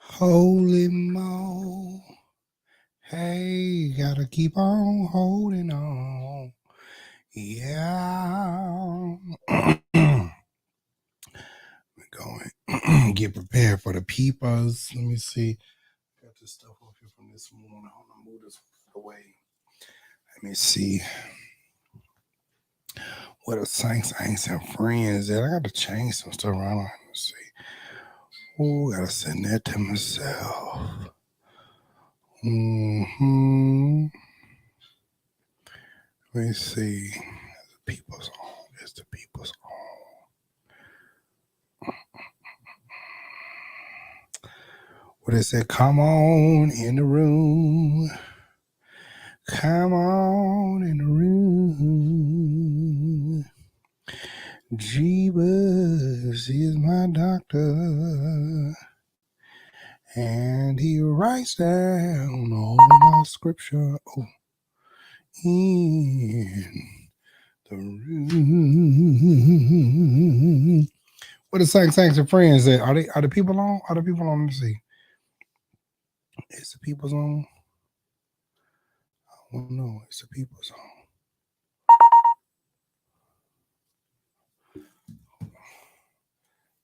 Holy mo. Hey, gotta keep on holding on. Yeah. We're going. Get prepared for the peepers. Let me see. Got this stuff up here from this morning. Hold on, move this away. Let me see. What are saints, ain't and friends that I got to change some stuff around. Let me see. Oh, gotta send that to myself. Mm-hmm. Let me see. The people's on. It's the people's on. What it said? Come on in the room. Come on in the room. Jivesnation is my doctor, and he writes down all my scripture in the room. What are saints and friends that are the people on? Are the people on? Let me see. Is the people's on? I don't know. It's the people's on.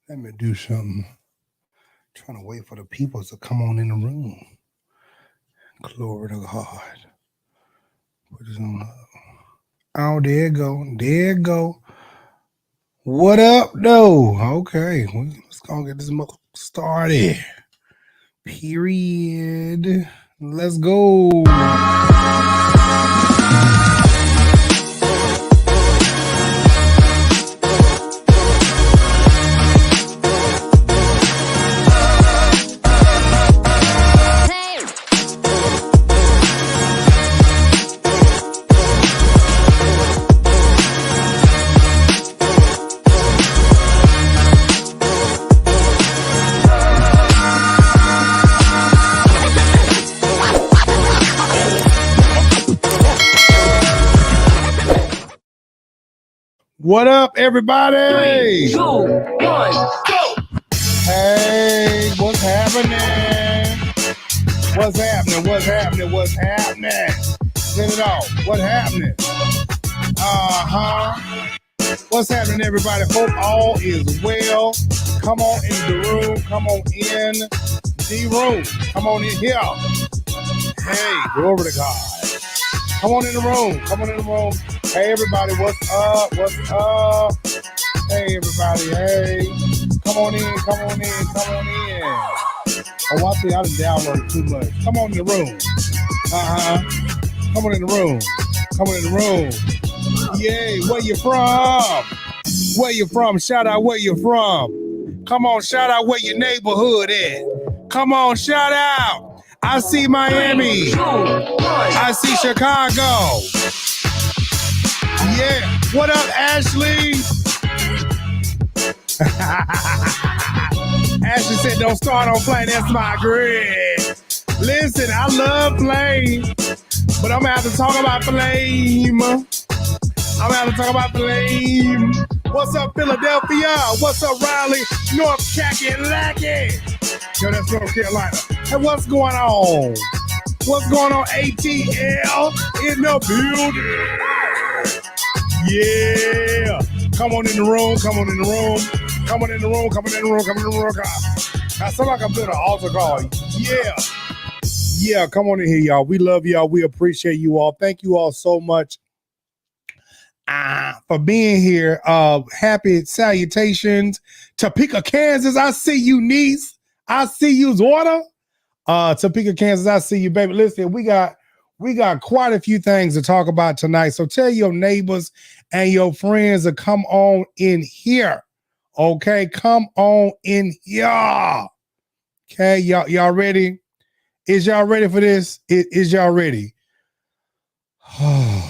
Let me do something. I'm trying to wait for the people to come on in the room. Glory to God. Put this on. Oh, there it go. There it go. What up, though? Okay, let's go get this started. Period. Let's go. What up, everybody? 3, 2, 1, go! Hey, what's happening? What's happening? What's happening? What's happening? Send it off. What's happening? What's happening, everybody? Hope all is well. Come on in the room. Come on in the room. Come on in here. Hey, glory to God. Come on in the room. Come on in the room. Hey, everybody, what's up? What's up? Hey, everybody, hey. Come on in, come on in, come on in. Oh, I think I done downloaded too much. Come on in the room. Come on in the room. Come on in the room. Yay, where you from? Where you from? Shout out where you from. Come on, shout out where your neighborhood at. Come on, shout out. I see Miami. I see Chicago. Yeah. What up, Ashley? Ashley said, don't start on plane. That's my grid. Listen, I love flame, but I'm going to have to talk about flame. I'm going to have to talk about flame. What's up, Philadelphia? What's up, Raleigh? North Kakalaki. Yo, that's North Carolina. Hey, what's going on? What's going on, ATL in the building? Yeah. Come on in the room. Come on in the room. Come on in the room. Come on in the room. Come on in the room. I sound like I'm doing an altar call. Yeah. Yeah. Come on in here, y'all. We love y'all. We appreciate you all. Thank you all so much for being here. Happy salutations. Topeka, Kansas. I see you, niece. I see you, daughter. Topeka, Kansas. I see you, baby. Listen, we got quite a few things to talk about tonight. So tell your neighbors and your friends to come on in here. Okay, come on in here. Okay, y'all ready? Is y'all ready for this? Is y'all ready? I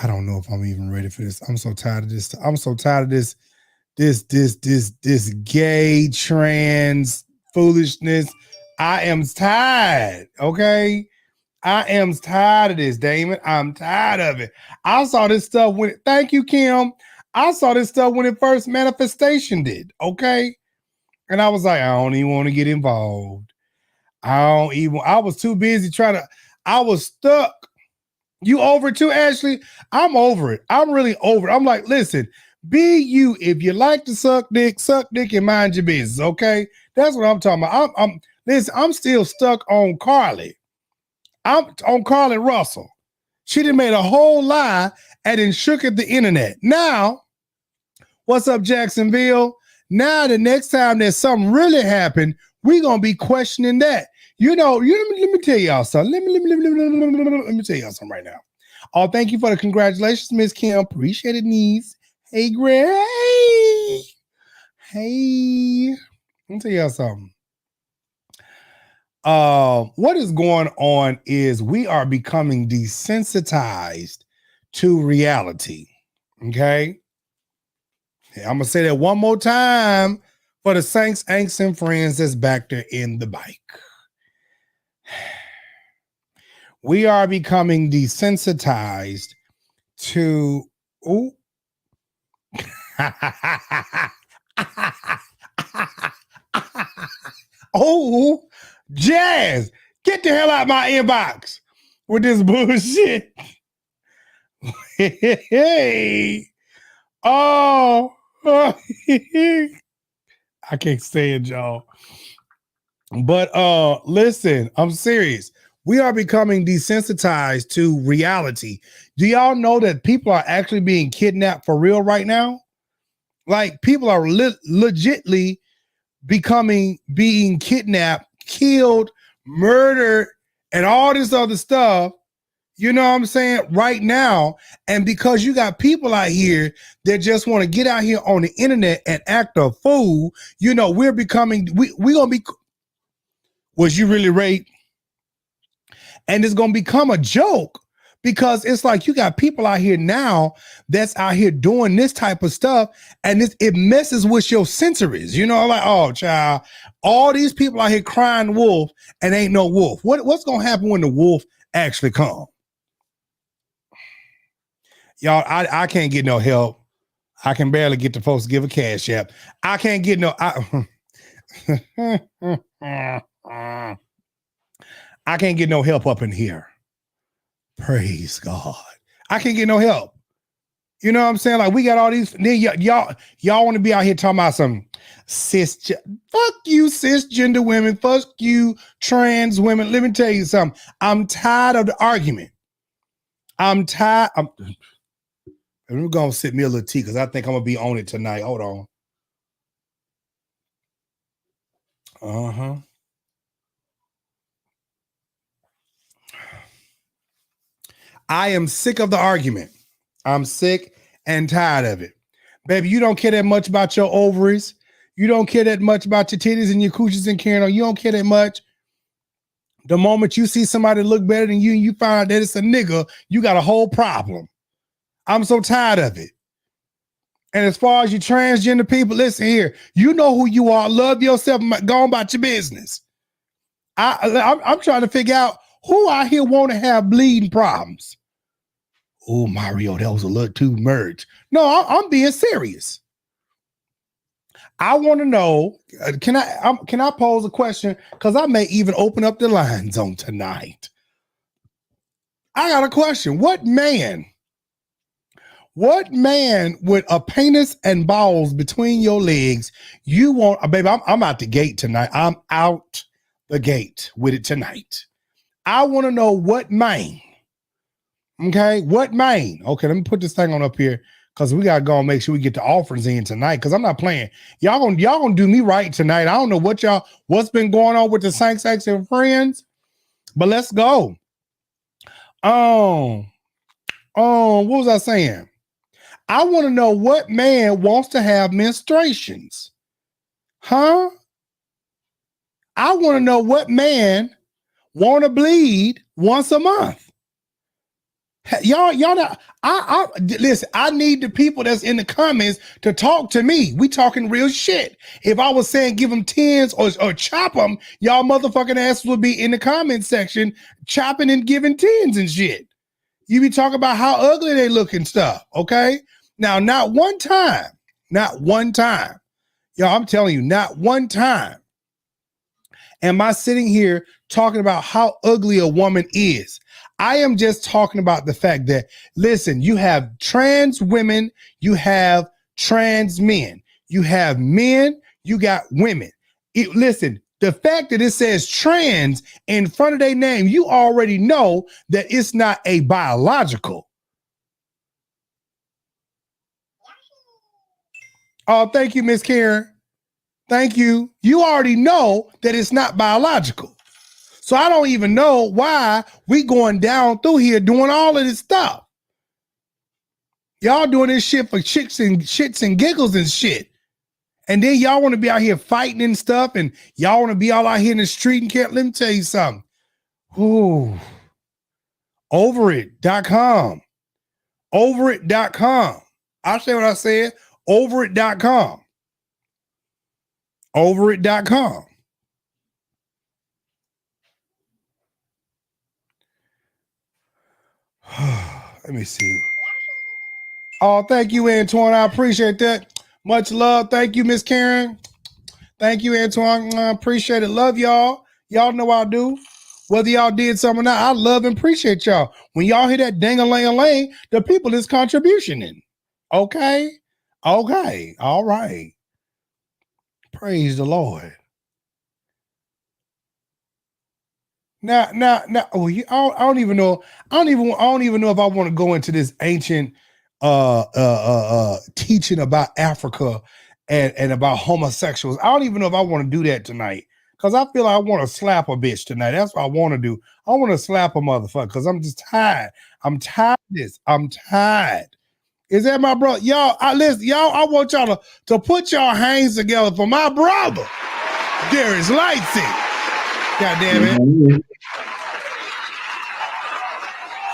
don't know if I'm even ready for this. I'm so tired of this. I'm so tired of this gay trans foolishness. I am tired, okay? I am tired of this, Damon. I'm tired of it. I saw this stuff when thank you, Kim. I saw this stuff when it first manifestation did, okay? And I was like, I don't even want to get involved. I was too busy I was stuck. You over it too, Ashley? I'm over it. I'm really over it. I'm like, listen, be you. If you like to suck dick and mind your business, okay? That's what I'm talking about. Listen, I'm still stuck on Carly. I'm on Carly Russell. She done made a whole lie and then shook at the internet. Now, what's up, Jacksonville? Now, the next time there's something really happen, we gonna be questioning that. Let me tell y'all something. Let me tell y'all something right now. Oh, thank you for the congratulations, Miss Kim. Appreciate it, niece. Hey, Gray. Hey. Let me tell y'all something. What is going on is we are becoming desensitized to reality. Okay? I'm going to say that one more time for the Saints, Anks, and friends that's back there in the bike. We are becoming desensitized to oh, Jazz, get the hell out of my inbox with this bullshit. Hey, oh, I can't stand y'all. But listen, I'm serious. We are becoming desensitized to reality. Do y'all know that people are actually being kidnapped for real right now? Like people are legitly being kidnapped, killed, murdered, and all this other stuff. You know what I'm saying? Right now. And because you got people out here that just want to get out here on the internet and act a fool, we're becoming, we're going to be, was you really raped? And it's going to become a joke because it's like you got people out here now that's out here doing this type of stuff, and it messes with your sensories. Like, oh, child, all these people out here crying wolf and ain't no wolf. What's going to happen when the wolf actually comes? Y'all, I can't get no help. I can barely get the folks to give a cash app. I can't get no... I can't get no help up in here. Praise God. I can't get no help. You know what I'm saying? Like we got all these, then y'all want to be out here talking about some fuck you cisgender women, fuck you trans women. Let me tell you something. I'm tired of the argument. I'm tired. I'm going to sip me a little tea because I think I'm going to be on it tonight. Hold on. Uh-huh. I am sick of the argument. I'm sick and tired of it. Baby, you don't care that much about your ovaries. You don't care that much about your titties and your coochies and carrying on. You don't care that much. The moment you see somebody look better than you and you find out that it's a nigga, you got a whole problem. I'm so tired of it. And as far as you transgender people, listen here. You know who you are. Love yourself. Go on about your business. I'm trying to figure out who out here want to have bleeding problems. Oh, Mario, that was a little too merged. No, I'm being serious. I want to know, can I pose a question? Because I may even open up the lines on tonight. I got a question. What man with a penis and balls between your legs you want? Baby, I'm out the gate tonight. I'm out the gate with it tonight. I want to know what man. Okay, what man? Okay, let me put this thing on up here because we gotta go and make sure we get the offerings in tonight. Because I'm not playing. Y'all gonna do me right tonight. I don't know what's been going on with the Saints, Anks, and friends, but let's go. What was I saying? I want to know what man wants to have menstruations. Huh? I want to know what man want to bleed once a month. Y'all not, I listen, I need the people that's in the comments to talk to me. We talking real shit. If I was saying give them tens or chop them, y'all motherfucking asses would be in the comment section chopping and giving tens and shit. You be talking about how ugly they look and stuff, okay? Now, not one time Y'all, I'm telling you, not one time am I sitting here talking about how ugly a woman is. I am just talking about the fact that, listen, you have trans women, you have trans men, you have men, you got women. Listen, the fact that it says trans in front of their name, you already know that it's not a biological. Oh, thank you, Miss Karen. Thank you. You already know that it's not biological. So I don't even know why we going down through here doing all of this stuff. Y'all doing this shit for shits and giggles and shit. And then y'all want to be out here fighting and stuff, and y'all want to be all out here in the street and can't. Let me tell you something. Ooh. Overit.com. Overit.com. I'll say what I said. Overit.com. Overit.com. Let me see. Oh, thank you, Antoine. I appreciate that. Much love. Thank you, Miss Karen. Thank you, Antoine. I appreciate it. Love y'all. Y'all know I do. Whether y'all did something or not, I love and appreciate y'all. When y'all hear that ding-a-ling-a-ling, the people is contributioning. Okay? Okay. All right. Praise the Lord. Now. Oh, I don't even know. I don't even know if I want to go into this ancient teaching about Africa and about homosexuals. I don't even know if I want to do that tonight because I feel like I want to slap a bitch tonight. That's what I want to do. I want to slap a motherfucker because I'm just tired. I'm tired of this. I'm tired. Is that my brother? Y'all, listen, y'all, I want y'all to put y'all hands together for my brother, Darius Lightsey. God damn it.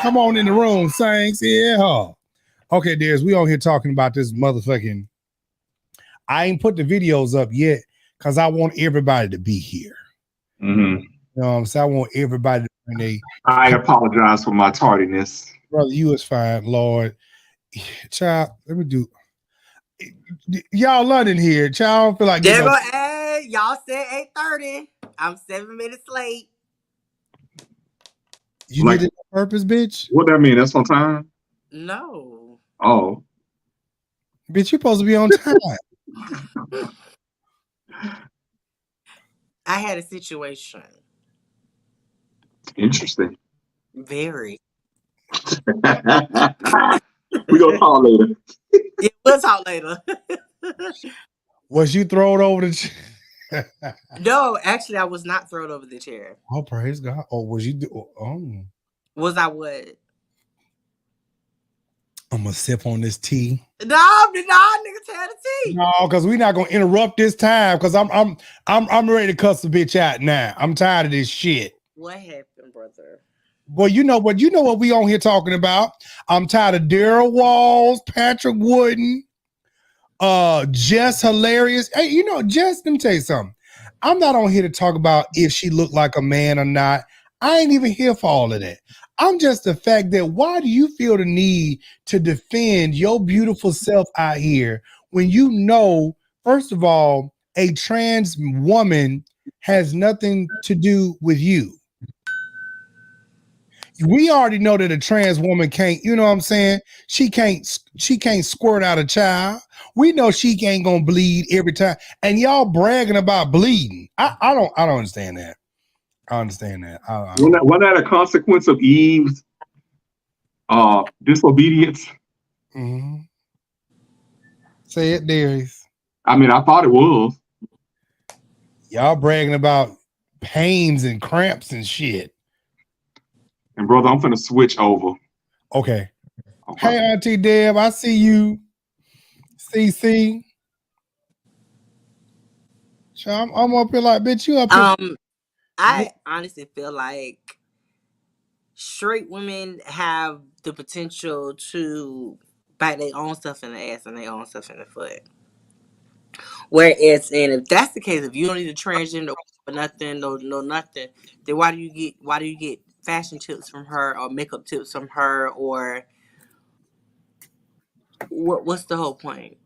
Come on in the room, Saints. Yeah. Okay, Darius, we on here talking about this motherfucking. I ain't put the videos up yet because I want everybody to be here. Mm-hmm. You know what I'm saying? I want everybody to. I apologize for my tardiness. Brother, you is fine, Lord. Child, let me do. Y'all London here. Child, I don't feel like getting up. Hey, y'all said 8:30. I'm 7 minutes late. You did it on purpose, bitch? What that mean? That's on time? No. Oh. Bitch, you supposed to be on time. I had a situation. Interesting. Very. We gonna talk later. Yeah, we'll talk later. Was you thrown over the chair? No, actually, I was not thrown over the chair. Oh, praise God. Oh, was you? Oh. Was I what? I'm gonna sip on this tea. No, nigga, tell the tea. No, because we're not gonna interrupt this time. Because I'm ready to cuss the bitch out now. I'm tired of this shit. What happened, brother? Well, you know what we on here talking about. I'm tired of DArrell Walls, Patrick Wooten, Jess hilarious. Hey, Jess, let me tell you something. I'm not on here to talk about if she looked like a man or not. I ain't even here for all of that. I'm just the fact that why do you feel the need to defend your beautiful self out here when you know, first of all, a trans woman has nothing to do with you? We already know that a trans woman can't, you know what I'm saying? She can't squirt out a child. We know she ain't gonna bleed every time. And y'all bragging about bleeding. I don't understand that. I understand that. Wasn't that a consequence of Eve's disobedience? Mm-hmm. Say it, Darius. I mean, I thought it was. Y'all bragging about pains and cramps and shit. And brother, I'm finna switch over. Okay. Hey, Auntie Deb, I see you. CC. So I'm up here like, bitch, you up here. I honestly feel like straight women have the potential to bite their own stuff in the ass and their own stuff in the foot. Whereas, and if that's the case, if you don't need a transgender or nothing, no nothing, then why do you get fashion tips from her or makeup tips from her, or what's the whole point?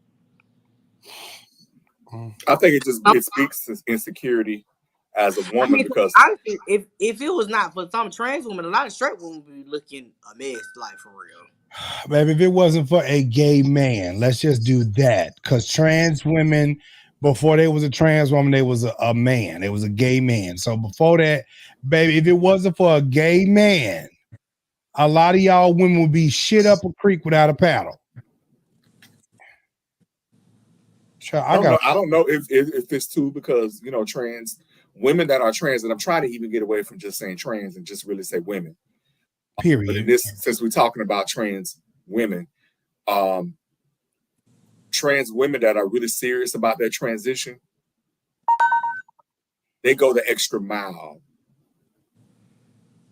I think it speaks to insecurity as a woman, because honestly, if it was not for some trans women, a lot of straight women would be looking a mess, like for real. Baby, if it wasn't for a gay man, let's just do that. Because trans women, before they was a trans woman, they was a man. It was a gay man. So before that, baby, if it wasn't for a gay man, a lot of y'all women would be shit up a creek without a paddle. I don't know if it's too, because trans women that are trans, and I'm trying to even get away from just saying trans and just really say women. Period. But in this, since we're talking about trans women that are really serious about their transition, they go the extra mile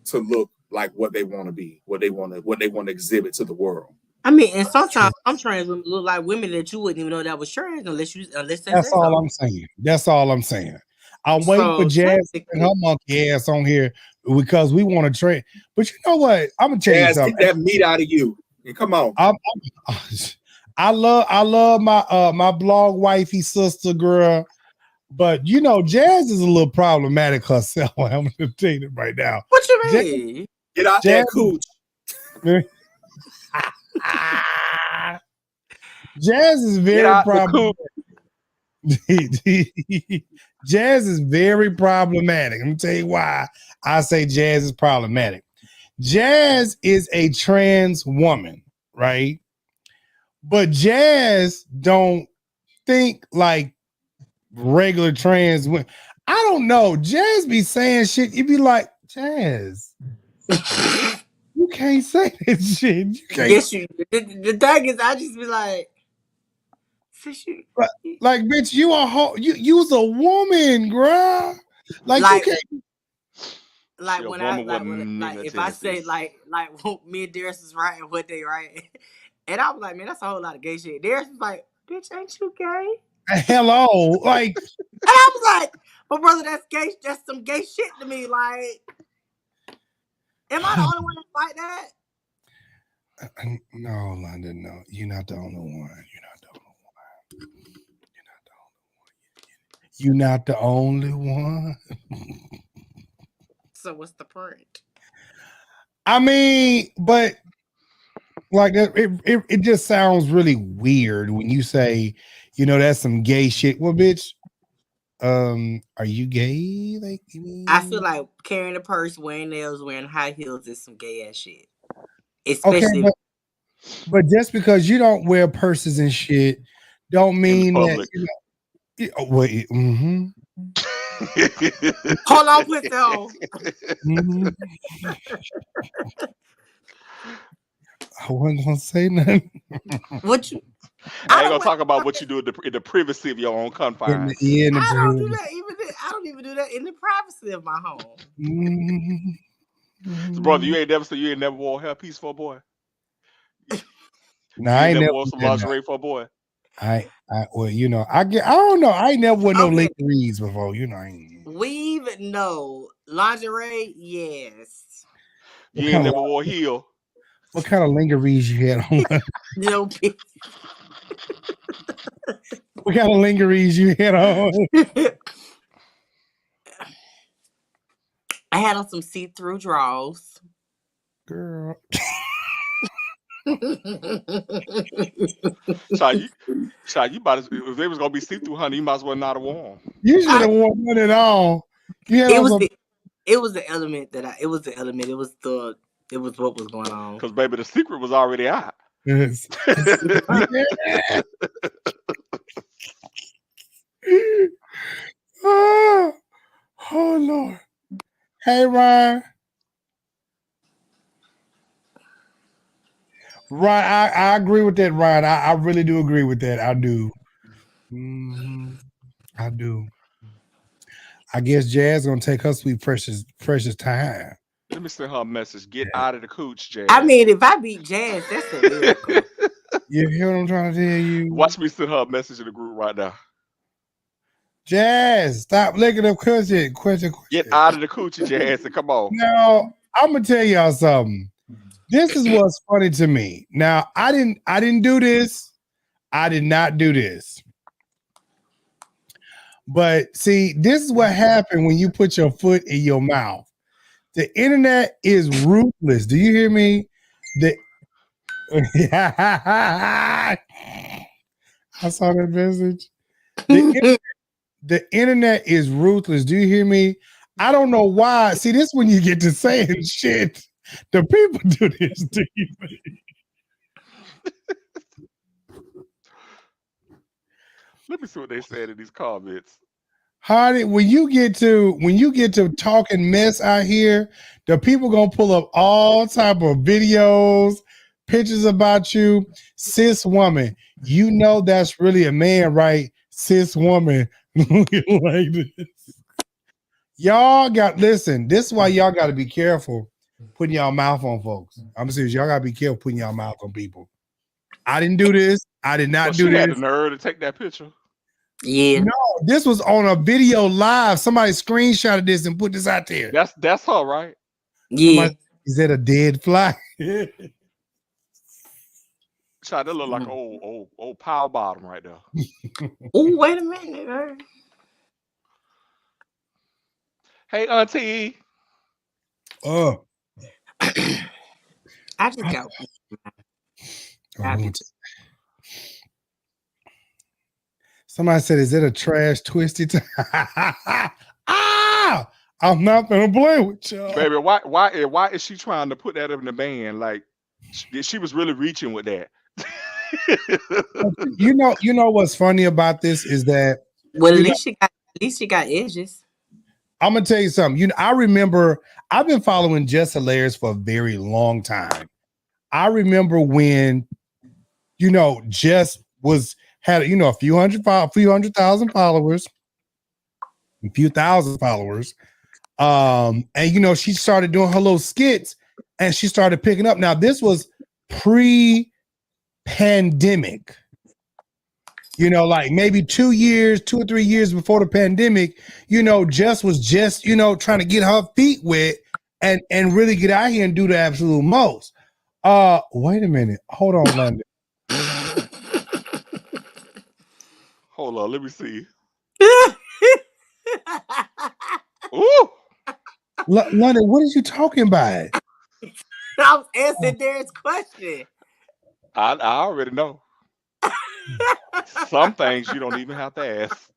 to look like what they want to be, what they want to exhibit to the world. I mean, and sometimes some trans women look like women that you wouldn't even know that was trans unless they That's all I'm saying. That's all I'm saying. I'm waiting for Jess and her monkey ass on here because we want to train. But you know what? I'm gonna tell you something. Get that meat out of you. Come on. I love my blog wifey sister girl, but Jazz is a little problematic herself. I'm gonna tell you right now. What you mean? Get out that cooch. Jazz is very problematic. Jazz is very problematic. Let me tell you why I say Jazz is problematic. Jazz is a trans woman, right? But Jazz don't think like regular trans women. I don't know. Jazz be saying shit. You be like, Jazz, you can't say that shit. You can't. Yes, you. The thing is, I just be like, like, bitch, you's a woman, girl. Like you can't. Like when if I say like me and Darius is writing what they write, and I was like, man, that's a whole lot of gay shit. Darius was like, bitch, ain't you gay? Hello, like, and I was like, but brother, that's gay. That's some gay shit to me. Like, am I the only one that's like that? No, London, no, you're not the only one. You're not the only one. So what's the point? I mean, but like it just sounds really weird when you say, that's some gay shit. Well, bitch, are you gay? Like, I feel like carrying a purse, wearing nails, wearing high heels is some gay ass shit. Especially, okay, but just because you don't wear purses and shit, don't mean that. Wait. Mm-hmm. Hold on, put that on. I wasn't gonna say nothing. What you? I ain't gonna talk about what you do in the privacy of your own confines. I don't do that I don't even do that in the privacy of my home. So, brother, you ain't never wore a hairpiece for a boy. No, I ain't never wore some lingerie for a boy. I don't know. I ain't never wore no lingeries before. Weave, no. Lingerie, yes. You ain't never wore heel. What kind of lingeries you had on? No. What kind of lingeries you had on? I had on some see-through drawers. Girl. Child, you about to, if they was gonna be see-through, honey, you might as well not have worn. You should have worn none at all. It was the element. It was what was going on. Because baby, the secret was already out. Yes. Oh Lord. Hey, Ryan. Ryan, I agree with that, Ryan. I really do agree with that. I do. I do. I guess Jazz gonna take her sweet precious time. Let me send her a message. Get out of the cooch, Jazz. I mean, if I beat Jazz, that's a miracle. You hear what I'm trying to tell you? Watch me send her a message in the group right now. Jazz, stop licking up question. Get out of the coochie, Jazz, and come on. Now, I'm gonna tell y'all something. This is what's funny to me. Now, I didn't do this. I did not do this. But see, this is what happened when you put your foot in your mouth. The internet is ruthless. Do you hear me? I saw that message. The internet is ruthless. Do you hear me? I don't know why. See, this is when you get to saying shit. The people do this to you. Let me see what they said in these comments. Hardy, when you get to talking mess out here, the people gonna pull up all type of videos, pictures about you, cis woman. You know that's really a man, right? Cis woman looking like this. Y'all got listen. This is why y'all got to be careful putting y'all mouth on folks. I'm serious. Y'all got to be careful putting y'all mouth on people. I didn't do this. I did not do she this. Had the nerve to take that picture. Yeah. No, this was on a video live. Somebody screenshotted this and put this out there. That's her, right? Yeah. Is that a dead fly? Child, that look like old power bottom right there. Oh, wait a minute. Hey, Auntie. Oh. I just got Somebody said, is it a trash twisty time? I'm not gonna play with y'all. Baby, why is she trying to put that in the band? Like she was really reaching with that. You know what's funny about this is that at least she got edges. I'm gonna tell you something. I remember I've been following Jess Hilarious for a very long time. I remember when Jess had a few hundred thousand followers, a few thousand followers. And she started doing her little skits and she started picking up. Now, this was pre-pandemic. Like maybe 2 or 3 years before the pandemic, Jess was just, trying to get her feet wet and really get out here and do the absolute most. Wait a minute. Hold on, London. Hold on, let me see. Ooh. London, what are you talking about? I was answering Darren's question. I already know. Some things you don't even have to ask.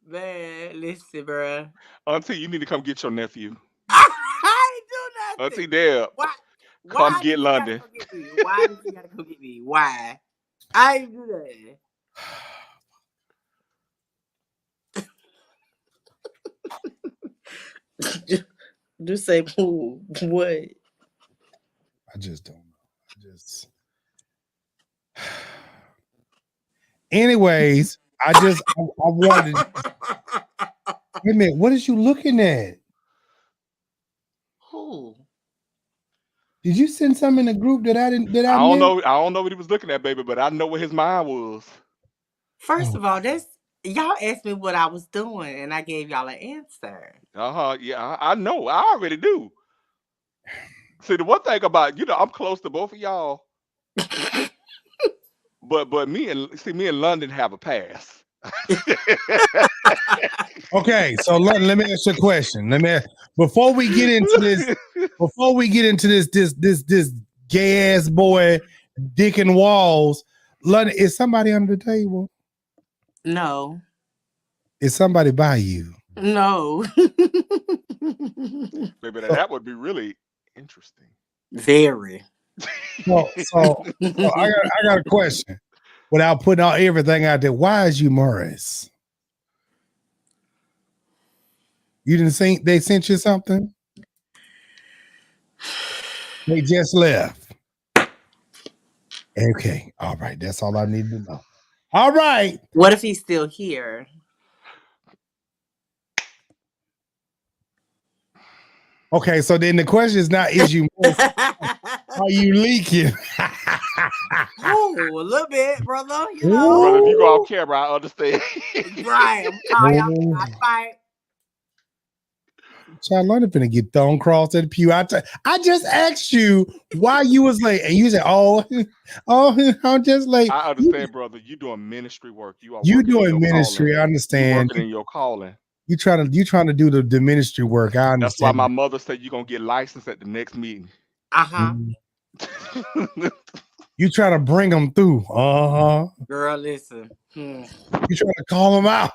Man, listen, bro. Auntie, you need to come get your nephew. I ain't do nothing. Auntie Deb, come get London. Why did you gotta come get me? Why? I ain't do that. Just say what? I just don't know. Anyways, I wanted to... Wait a minute, what is you looking at? Who? Did you send something in the group that I didn't I don't know what he was looking at, baby, but I know what his mind was. First of all, y'all asked me what I was doing and I gave y'all an answer. Yeah, I know. I already do. See, the one thing about, I'm close to both of y'all. but me and London have a pass. Okay, so let me ask you a question. Before we get into this gay ass boy dick and walls, London, is somebody under the table? No. Is somebody by you? No. Baby, that would be really interesting. Very. So I got a question. Without putting out everything out there, why is you Morris? You didn't think they sent you something? They just left. Okay. All right. That's all I need to know. All right. What if he's still here? Okay. So then the question is not, is you Morris? Are you leaking? Oh, a little bit, brother. Brother, if you go off camera, I understand. Right. I'm tired. I fight. Child, London finna get thrown across that pew. I just asked you why you was late, and you said, "Oh, I'm just late." I understand, brother. You doing ministry work. You working in doing your ministry. calling. I understand. You working in your calling. You trying to do the ministry work. I understand. That's why my mother said you're gonna get licensed at the next meeting. You trying to bring them through. Girl, listen. You trying to call them out.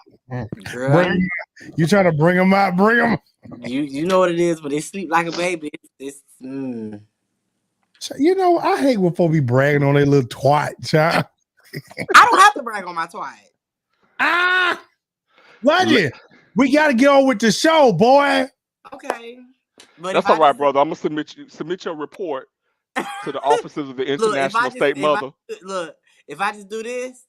Girl. You trying to bring them out. Bring them. You know what it is, but they sleep like a baby. It's You know, I hate when folks be bragging on their little twat, child. I don't have to brag on my twat. Legend. We got to get on with the show, boy. Okay. But that's all right, brother. I'm going to submit your report to the officers of the International State Mother. If I just do this.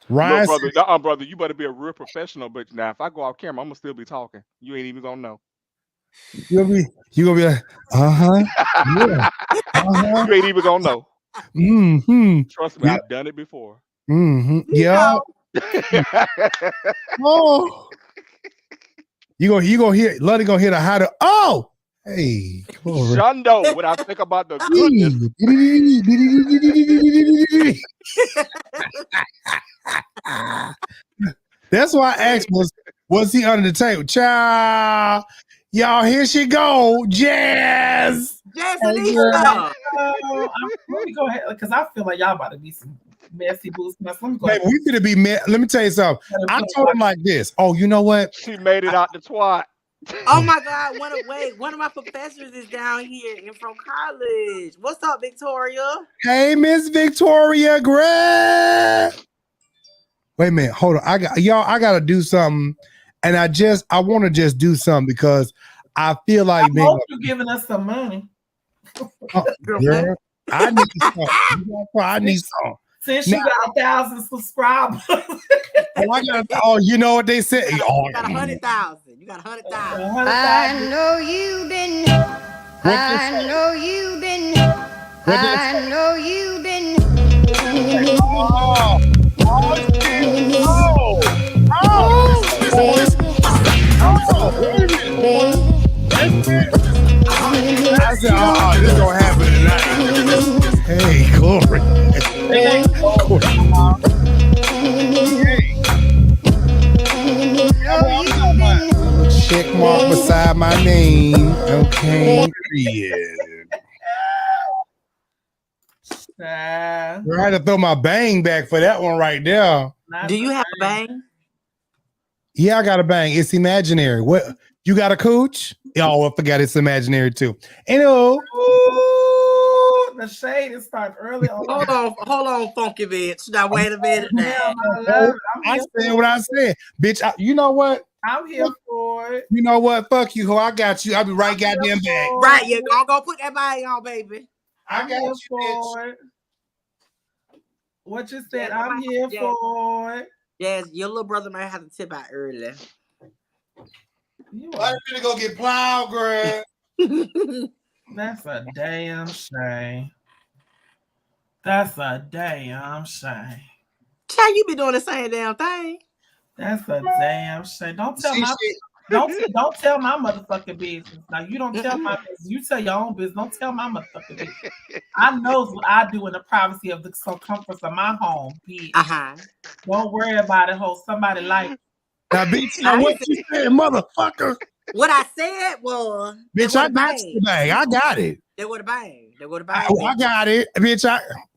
Right. No, brother, you better be a real professional. But now, if I go off camera, I'm going to still be talking. You ain't even going to know. You gonna be like, yeah. You ain't even going to know. Mm-hmm. Trust me, I've done it before. Mm-hmm. Yeah. Oh, you gonna hear Luddy gonna hear the how to hey Shundo, what I think about the goodness. That's why I asked was he under the table? Child, y'all, here she go, Jess. Let me go ahead because I feel like y'all about to be some messy boots. Baby, we gonna be mad. Let me tell you something. I told him like this. Oh, you know what? She made it out the twat. Oh my God! One of my professors is down here and from college. What's up, Victoria? Hey, Miss Victoria Gray. Wait a minute, hold on. I gotta do something, and I want to just do something because I feel like I hope you're giving us some money. Girl, I need some. I need some. Since you got 1,000 subscribers. You know what they said? You got 100,000. You got 100,000. I know you've been. I know you've been. I know you've been. I said, this gonna happen tonight. Hey, Corey. Hey, Corey. Check mark beside my name. Okay. I had to throw my bang back for that one right there. Do you have a bang? Yeah, I got a bang. It's imaginary. What? You got a cooch? Oh, I forgot it's imaginary too. Anywho. The shade is starting early. Hold on, funky bitch. Now wait a minute. I said what I said, bitch. You know what? I'm here for it. You know what? Fuck you, ho. I got you. I'll be right goddamn back. Right, you're gonna go put that bag on, baby. I got you, bitch. What you said? I'm here for it. Yes, your little brother might have to tip out early. I'm gonna go get plowed, girl. That's a damn shame. That's a damn shame. Child, you be doing the same damn thing. That's a damn shame. Don't tell don't tell my motherfucking business. Now you don't tell my business. You tell your own business. Don't tell my motherfucking business. I knows what I do in the privacy of the circumference of my home. Bitch. Don't worry about it, ho. Somebody like. Now, bitch, what you said, motherfucker? What I said was, bitch, I got the bang. I got it. They would have bang. I got it, bitch.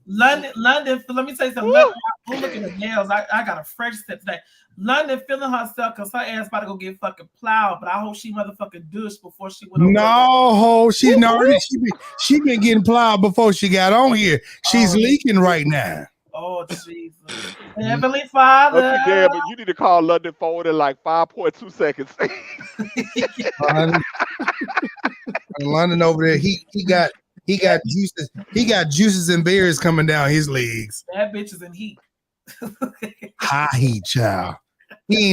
London. Let me tell you something. I'm looking at nails. I got a fresh set today. London feeling herself because her ass about to go get fucking plowed, but I hope she motherfucking douche before she went over. No, she been getting plowed before she got on here. She's leaking right now. Oh, Jesus. Heavenly Father. Okay, damn, but you need to call London forward in like 5.2 seconds. London over there, he got juices. He got juices and berries coming down his legs. That bitch is in heat. High heat, child. He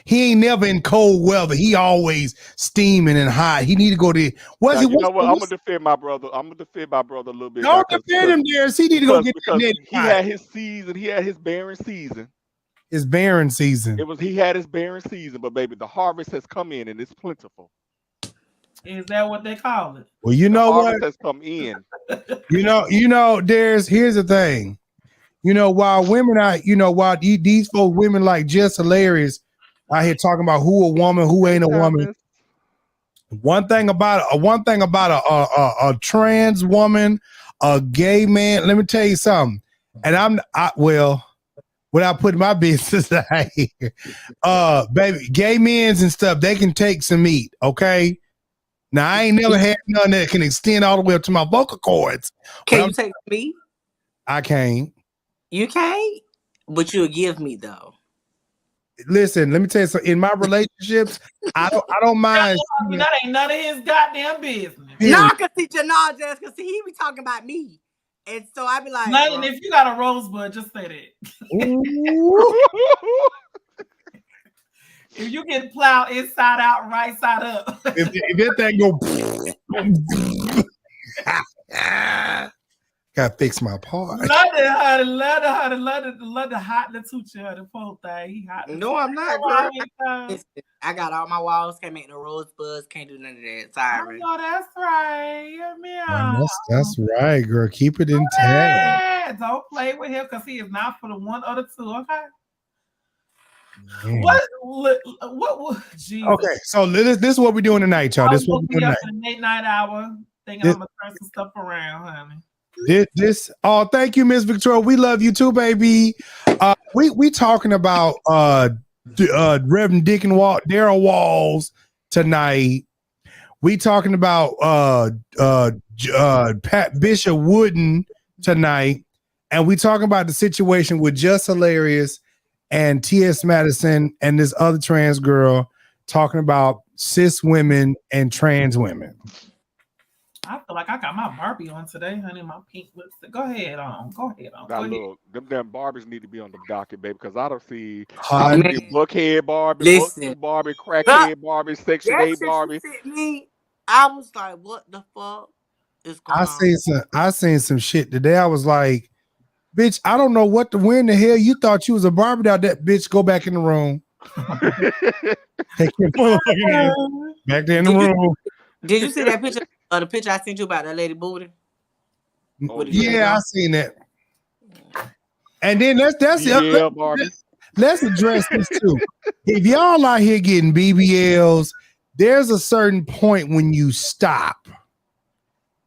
ain't never in cold weather. He always steaming and hot. He need to go there. You know what? I'm gonna defend my brother. I'm gonna defend my brother a little bit. Don't defend him, Darius. He need to go get that. He had his season. He had his barren season. It's barren season. He had his barren season, but baby, the harvest has come in and it's plentiful. Is that what they call it? Well, you know what? Harvest has come in. Here's the thing. While women while these folks, women like Jess hilarious out here talking about who a woman, who ain't a woman. One thing about a trans woman, a gay man, let me tell you something. And without putting my business out here, baby, gay men's and stuff, they can take some meat, okay? Now, I ain't never had none that can extend all the way up to my vocal cords. Can you take me? I can't. You can't? But you'll give me, though. Listen, let me tell you something. In my relationships, I don't mind. That ain't none of his goddamn business. No, I can see Janal Jess, because he be talking about me. And so I be like, Nothing, if you got a rosebud, just say that. If you get plowed inside out, right side up. if that thing go, gotta fix my part. Love the hot little the poor thing. He hot. No, I'm not, girl. I got all my walls, can't make no rosebuds, can't do none of that. Sorry. Oh, that's right. Yeah, that's right, girl. Keep it intact. Yeah, don't play with him because he is not for the one or the two, okay? Man. What Jesus. Okay, so this is what we're doing tonight, y'all. This is what we're doing tonight. Late night hour, thinking I'm gonna turn some stuff around, honey. Thank you, Miss Victoria. We love you too, baby. We talking about Reverend Deacon DArrell Walls tonight. We talking about Pat Bishop Wooten tonight, and we talking about the situation with Just Hilarious and T.S. Madison and this other trans girl talking about cis women and trans women. I feel like I got my Barbie on today, honey. My pink lipstick. Go ahead on. Now look, them damn Barbies need to be on the docket, baby, because I don't see bookhead Barbie, Barbie, crackhead Barbie, Section 8 Barbie. I was like, what the fuck is going on? I seen some shit today. I was like, bitch, I don't know where in the hell you thought you was a Barbie out that bitch. Go back in the room. Take your motherfucking ass back there in the room. Did you see that picture? The picture I sent you about that lady booty? Yeah, I seen that. And then let's address this too. If y'all out here getting BBLs, there's a certain point when you stop.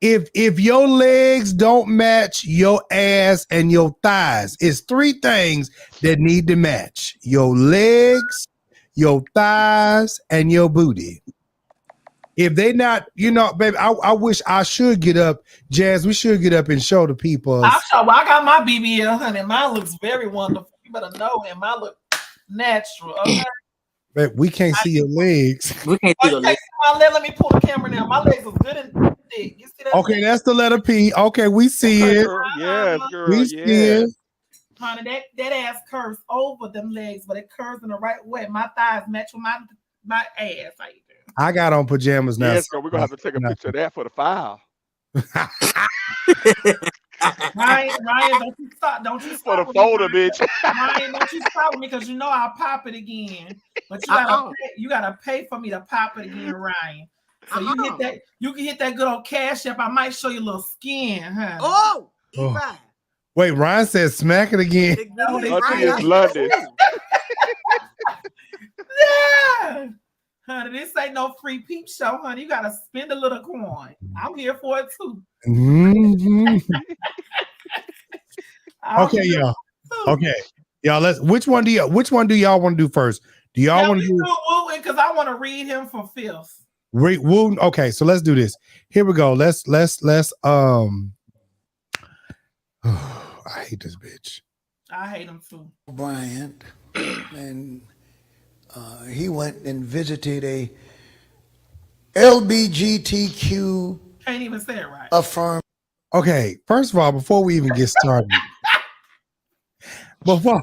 If your legs don't match your ass and your thighs, it's three things that need to match: your legs, your thighs, and your booty. If they not, baby, I wish I should get up. Jazz, we should get up and show the people. I got my BBL, honey. Mine looks very wonderful. You better know him. Mine look natural, okay? But we can't see your legs. We can't see your legs. Let me pull the camera now. My legs are good and thick. You see that? Okay, that's the letter P. Okay, we see it. Girl. Yes, girl. We see it. Honey, that ass curves over them legs, but it curves in the right way. My thighs match with my ass. How you doing? I got on pajamas now. Yes, girl, we're gonna have to take a picture of that for the file. Ryan, don't you stop for the folder, bitch. Ryan, don't you stop me because I'll pop it again. But you gotta pay for me to pop it again, Ryan. So you can hit that good old CashApp. I might show you a little skin, huh? Oh. Wait, Ryan said smack it again. London. Yeah. Honey, this ain't no free peep show, honey. You gotta spend a little coin. I'm here for it too. Mm-hmm. Okay, y'all. Okay, y'all. Which one do y'all want to do first? Do y'all want to do Wooten? Because I want to read him for fifth. Read Wooten. Okay, so let's do this. Here we go. Let's I hate this bitch. I hate him too. Bryant, and he went and visited a LBGTQ. Can't even say it right. Affirm. Okay, first of all, before we even get started, before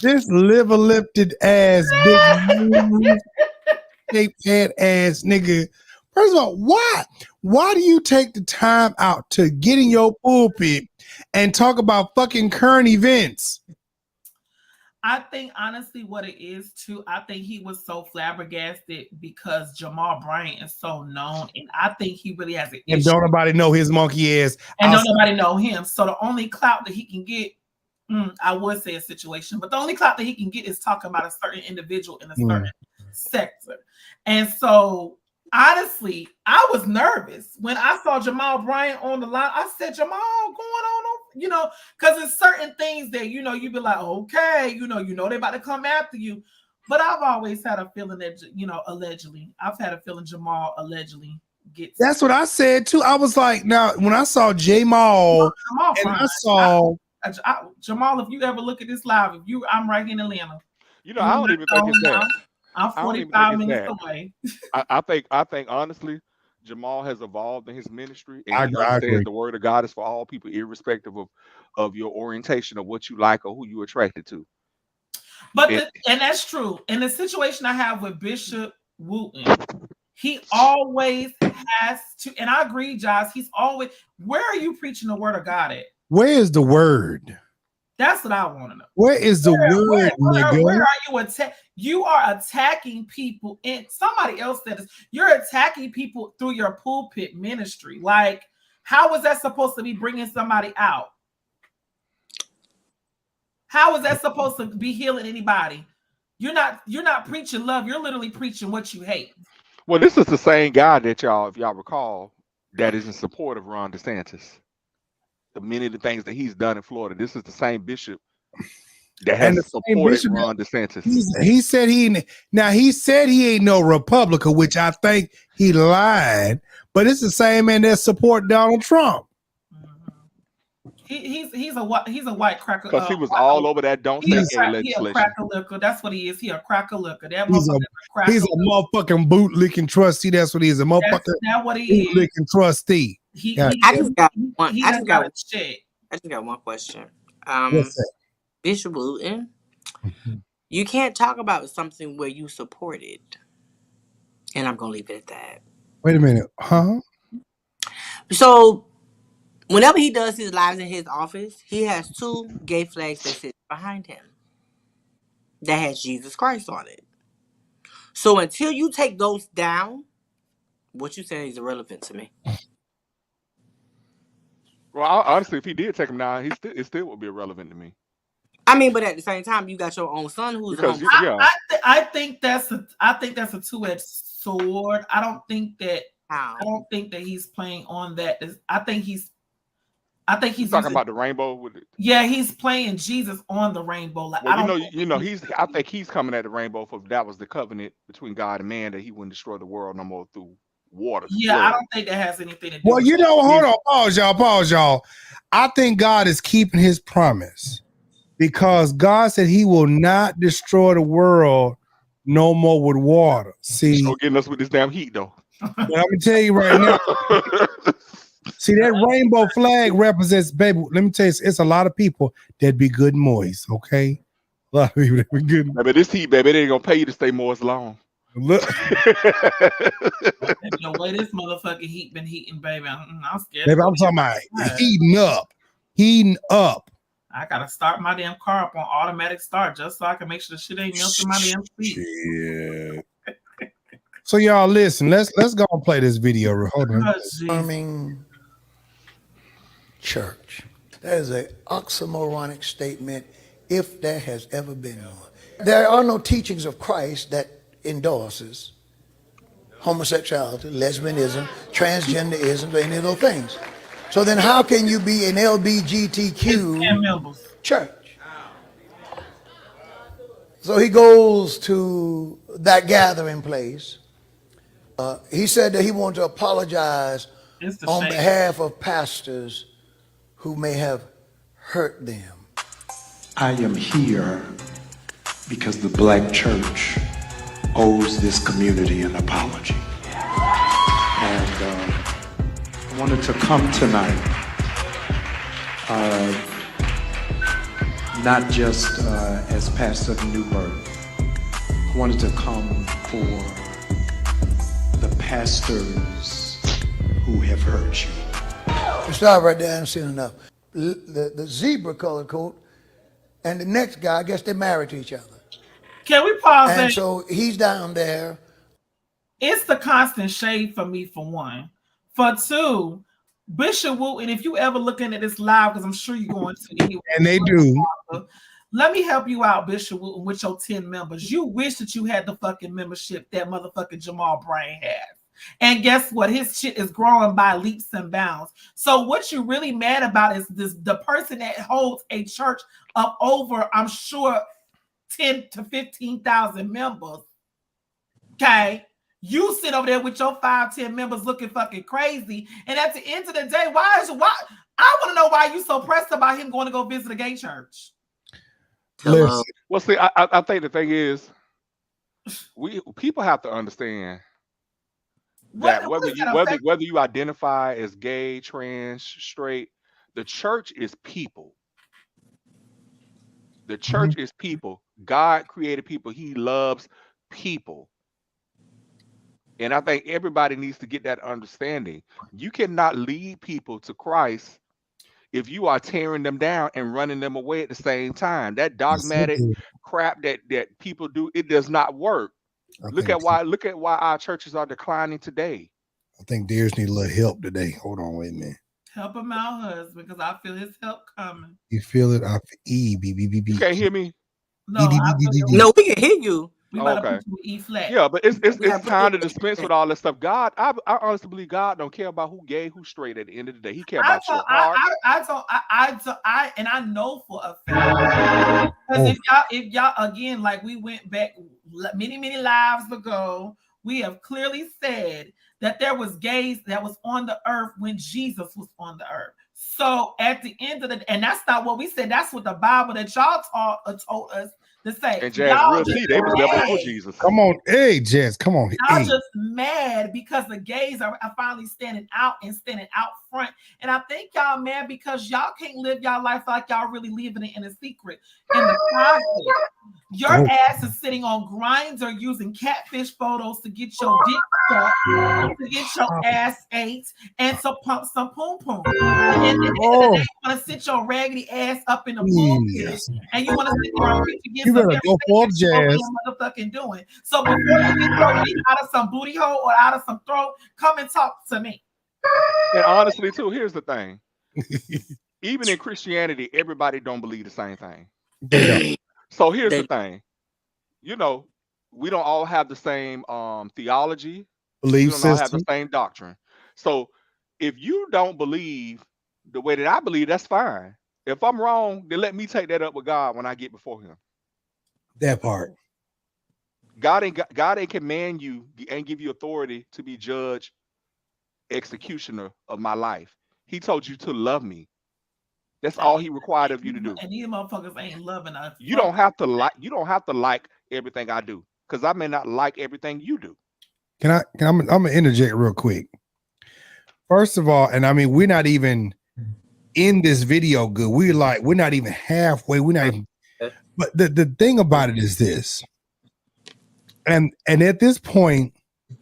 this liver-lifted ass, big shaped head ass nigga. First of all, why do you take the time out to get in your pulpit and talk about fucking current events? I think honestly what it is too, I think he was so flabbergasted because Jamal Bryant is so known, and I think he really has an issue. And don't nobody know his monkey ass. And don't nobody know him. So the only clout that he can get, I would say a situation, but the only clout that he can get is talking about a certain individual in a certain sector. And so honestly, I was nervous when I saw Jamal Bryant on the line. I said, Jamal, going on, you know, because there's certain things that, you know, you be like, okay, you know, they're about to come after you. But I've always had a feeling that, you know, allegedly, I've had a feeling Jamal allegedly gets. That's what I said too. I was like, now when I saw Jamal, and I saw Jamal, if you ever look at this live, I'm right here in Atlanta. You know, I don't even think it's that. I'm 45 minutes away. I think honestly, Jamal has evolved in his ministry, and I he understands agree. the word of God is for all people, irrespective of your orientation of what you like or who you're attracted to. But and that's true. In the situation I have with Bishop Wooten, he always has to, and I agree, Josh, he's always, where are you preaching the word of God at? Where is the word? That's what I want to know. Where is the word, nigga? Where are you attacking? You are attacking people, and somebody else said this. You're attacking people through your pulpit ministry. Like, how is that supposed to be bringing somebody out? How is that supposed to be healing anybody? You're not preaching love. You're literally preaching what you hate. Well, this is the same guy that y'all, if y'all recall, that is in support of Ron DeSantis. Many of the things that he's done in Florida. This is the same bishop that has supported Ron DeSantis. He said he ain't no Republican, which I think he lied. But it's the same man that support Donald Trump. He's a white cracker. Because he was all over that don't say gay legislation. He a cracker liquor. That's what he is. He a cracker liquor. He's a motherfucking boot licking trustee. That's what he is. A motherfucking that's what he is. Boot licking trustee. I just got one question. Bishop Wooten, you can't talk about something where you supported, and I'm gonna leave it at that. Wait a minute, huh? So, whenever he does his lives in his office, he has 2 gay flags that sit behind him that has Jesus Christ on it. So until you take those down, what you saying is irrelevant to me. Well, honestly, if he did take him down, it still would be irrelevant to me. I mean, but at the same time, you got your own son who's I think that's a two-edged sword. I don't think that he's playing on that. I think he's talking about the rainbow with it. Yeah, he's playing Jesus on the rainbow. Like, well, I think he's coming at the rainbow for that was the covenant between God and man that he wouldn't destroy the world no more through water. Yeah, I don't think that has anything to do well, with you know, hold on, pause, y'all. I think God is keeping his promise because God said he will not destroy the world no more with water. See, he's getting us with this damn heat, though. But I'm gonna tell you right now. See, that rainbow flag represents, baby. Let me tell you, it's a lot of people that be good and moist. Okay, a lot of people that be good. But this heat, baby, it ain't gonna pay you to stay moist long. Look, the way this motherfucking heat been heating, baby. I'm scared. Baby, I'm talking about heating up. I gotta start my damn car up on automatic start just so I can make sure the shit ain't melting my damn seat. Yeah. So y'all listen. Let's go and play this video. Hold on. Affirming church. That is an oxymoronic statement, if there has ever been one. There are no teachings of Christ that endorses homosexuality, lesbianism, transgenderism, or any of those things. So then how can you be an LBGTQ church? So he goes to that gathering place. He said that he wanted to apologize on behalf of pastors who may have hurt them. I am here because the black church owes this community an apology. And I wanted to come tonight, not just as pastor of New Birth. I wanted to come for the pastors who have hurt you. Stop right there. I haven't seen enough. The zebra colored coat and the next guy, I guess they're married to each other. Can we pause And there? so he's down there. It's the constant shade for me, for one. For two, Bishop Wooten, if you ever looking at this live, because I'm sure you're going to anyway. And they do. Let me help you out, Bishop Wooten, with your 10 members. You wish that you had the fucking membership that motherfucking Jamal Bryant has. And guess what? His shit is growing by leaps and bounds. So what you're really mad about is the person that holds a church of over, I'm sure, 10 to 15,000 members. Okay. You sit over there with your 5-10 members looking fucking crazy. And at the end of the day, why I want to know why you so pressed about him going to go visit a gay church. Listen. Well, see, I think the thing is, people have to understand that whether you identify as gay, trans, straight, the church is people. The church is people. God created people. He loves people. And I think everybody needs to get that understanding. You cannot lead people to Christ if you are tearing them down and running them away at the same time. That dogmatic crap that people do, it does not work. Look at why our churches are declining today. I think Deers need a little help today. Hold on, wait a minute. Help him out, husband, because I feel his help coming. You feel it? I feel E-B-B-B-B. You can't hear me? No, no, we can hear you. We about to put you in E flat. Yeah, but it's time to dispense with all this stuff. God, I honestly believe God don't care about who gay, who straight at the end of the day. He care about your heart. And I know for a fact, because if y'all again, like we went back many lives ago, we have clearly said that there was gays that was on the earth when Jesus was on the earth. So at the end of the day, and that's not what we said. That's what the Bible that y'all told us to say. And Jess, real see, they was there before Jesus. Come on, hey, Jess, come on. Y'all just mad because the gays are finally standing out front. And I think y'all mad because y'all can't live y'all life like y'all really living it in a secret. In the closet. Your ass is sitting on Grindr using catfish photos to get your dick sucked, to get your ass ate, and to pump some poom poom. And then you want to sit your raggedy ass up in the pulpit, and you want to sit there and preach against better go for Jazz. Motherfucking doing. So before you get your dick out of some booty hole or out of some throat, come and talk to me. And honestly, too, here's the thing. Even in Christianity, everybody don't believe the same thing. So here's the thing. You know, we don't all have the same theology. Belief we don't all have the same doctrine. So if you don't believe the way that I believe, that's fine. If I'm wrong, then let me take that up with God when I get before him. That part. God ain't command you and give you authority to be judge, executioner of my life. He told you to love me. That's all he required of you to do. And these motherfuckers ain't loving us. You don't have to like everything I do, because I may not like everything you do. I'm gonna interject real quick. First of all, and I mean, we're not even in this video good. We're not even halfway. We're not even, but the thing about it is this. And at this point,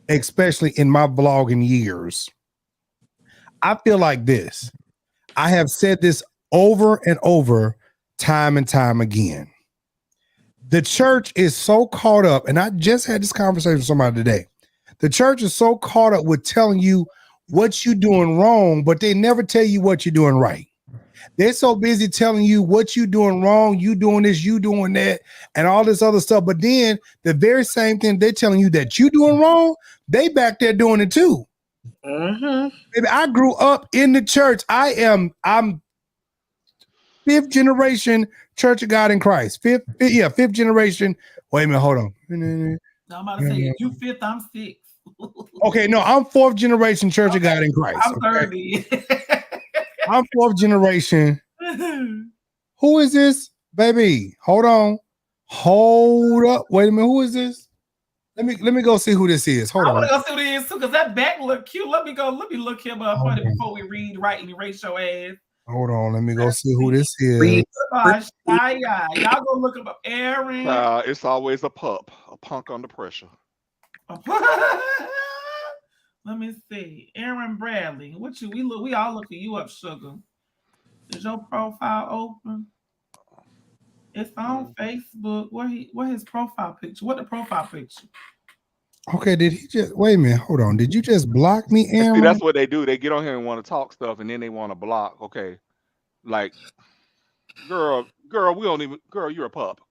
especially in my vlogging years, I feel like this. I have said this over and over, time and time again. The church is so caught up, and I just had this conversation with somebody today. The church is so caught up with telling you what you're doing wrong, but they never tell you what you're doing right. They're so busy telling you what you're doing wrong, you doing this, you doing that, and all this other stuff. But then the very same thing they're telling you that you're doing wrong, they back there doing it too. Baby, I grew up in the church. I'm fifth generation Church of God in Christ. Fifth generation. Wait a minute, hold on. No, I'm about to say you fifth, I'm sixth. Okay, no, I'm fourth generation Church of God in Christ. I'm 30. I'm fourth generation. Who is this, baby? Hold on. Hold up. Wait a minute. Who is this? Let me go see who this is. Hold on. I want to go see who it is too, because that back look cute. Let me look him up before we read right and erase your ass. Hold on. Let me go see who this is. Y'all go look him up. Aaron. It's always a punk under pressure. Let me see. Aaron Bradley. We all looking you up, sugar. Is your profile open? It's on Facebook. What his profile picture? What the profile picture? Okay, did he just wait a minute? Hold on. Did you just block me, Aaron? See, that's what they do. They get on here and want to talk stuff, and then they want to block. Okay, like, girl, we don't even. Girl, you're a pup.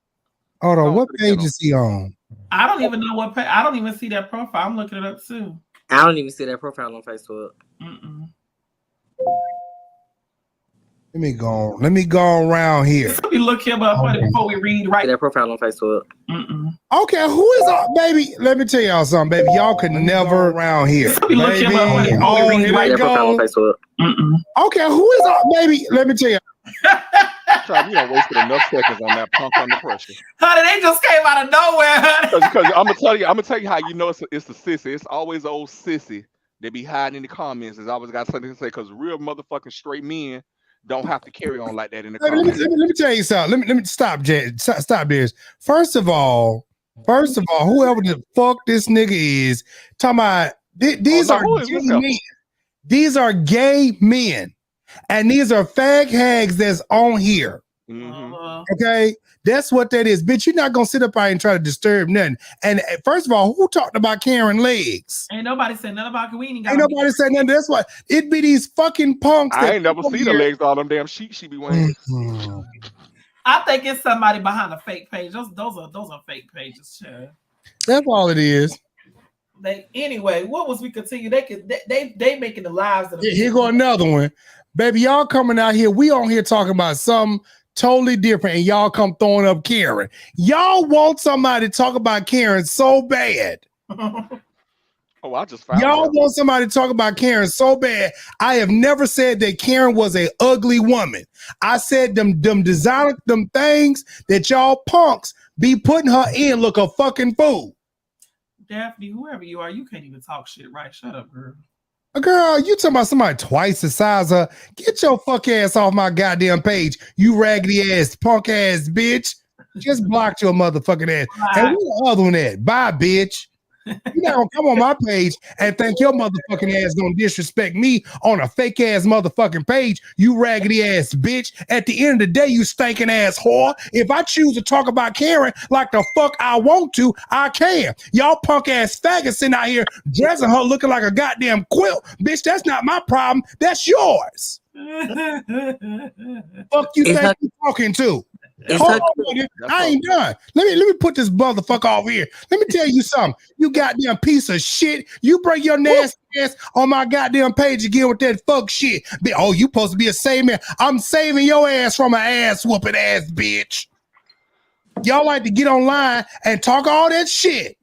Hold on. What page is he on? I don't even know what page. I don't even see that profile. I'm looking it up too. I don't even see that profile on Facebook. Let me go around here. Let me look him up before we read. Right, that profile on Facebook. Okay, who is up, baby? Let me tell y'all something, baby. Y'all could never around here. Let me look him up Oh, here they go. Okay, who is up, baby? Let me tell you. You don't wasted enough seconds on that punk under pressure. Honey, they just came out of nowhere, honey. Because I'm gonna tell you how you know it's a sissy. It's always old sissy. They be hiding in the comments. There's always got something to say because real motherfucking straight men don't have to carry on like that in the comments. Let me tell you something. Let me stop, Jay. Stop this. First of all, whoever the fuck this nigga is, talking about these are gay men. These are gay men. And these are fag hags that's on here. Okay? That's what that is. Bitch, you're not gonna sit up here and try to disturb nothing. And first of all, who talked about Karen legs? Ain't nobody said nothing about Ain't nobody said nothing. That's what it be these fucking punks. I ain't never seen the legs on them damn sheets she be wearing. I think it's somebody behind a fake page. Those are fake pages, Chad. That's all it is. Anyway, what was we continue? They making the lives of the Here go another one. Baby, y'all coming out here. We on here talking about something totally different, and y'all come throwing up Karen. Y'all want somebody to talk about Karen so bad. Oh, I just found y'all want somebody to talk about Karen so bad. I have never said that Karen was a ugly woman. I said them designer them things that y'all punks be putting her in look a fucking fool. Daphne, whoever you are, you can't even talk shit, right? Shut up, girl. Girl, you talking about somebody twice the size of? Get your fuck ass off my goddamn page, you raggedy ass punk ass bitch. Just blocked your motherfucking ass. Bye. And where the other one at? Bye, bitch. You not gonna come on my page and think your motherfucking ass gonna disrespect me on a fake ass motherfucking page, you raggedy ass bitch. At the end of the day, you stinking ass whore. If I choose to talk about Karen like the fuck I want to, I can. Y'all punk ass faggots sitting out here dressing her looking like a goddamn quilt. Bitch, that's not my problem. That's yours. Fuck you think you talking to? Hold on, I ain't done. Let me put this motherfucker over here. Let me tell you something. You goddamn piece of shit. You bring your nasty ass on my goddamn page again with that fuck shit. Oh, you supposed to be a saving man. I'm saving your ass from an ass whooping ass bitch. Y'all like to get online and talk all that shit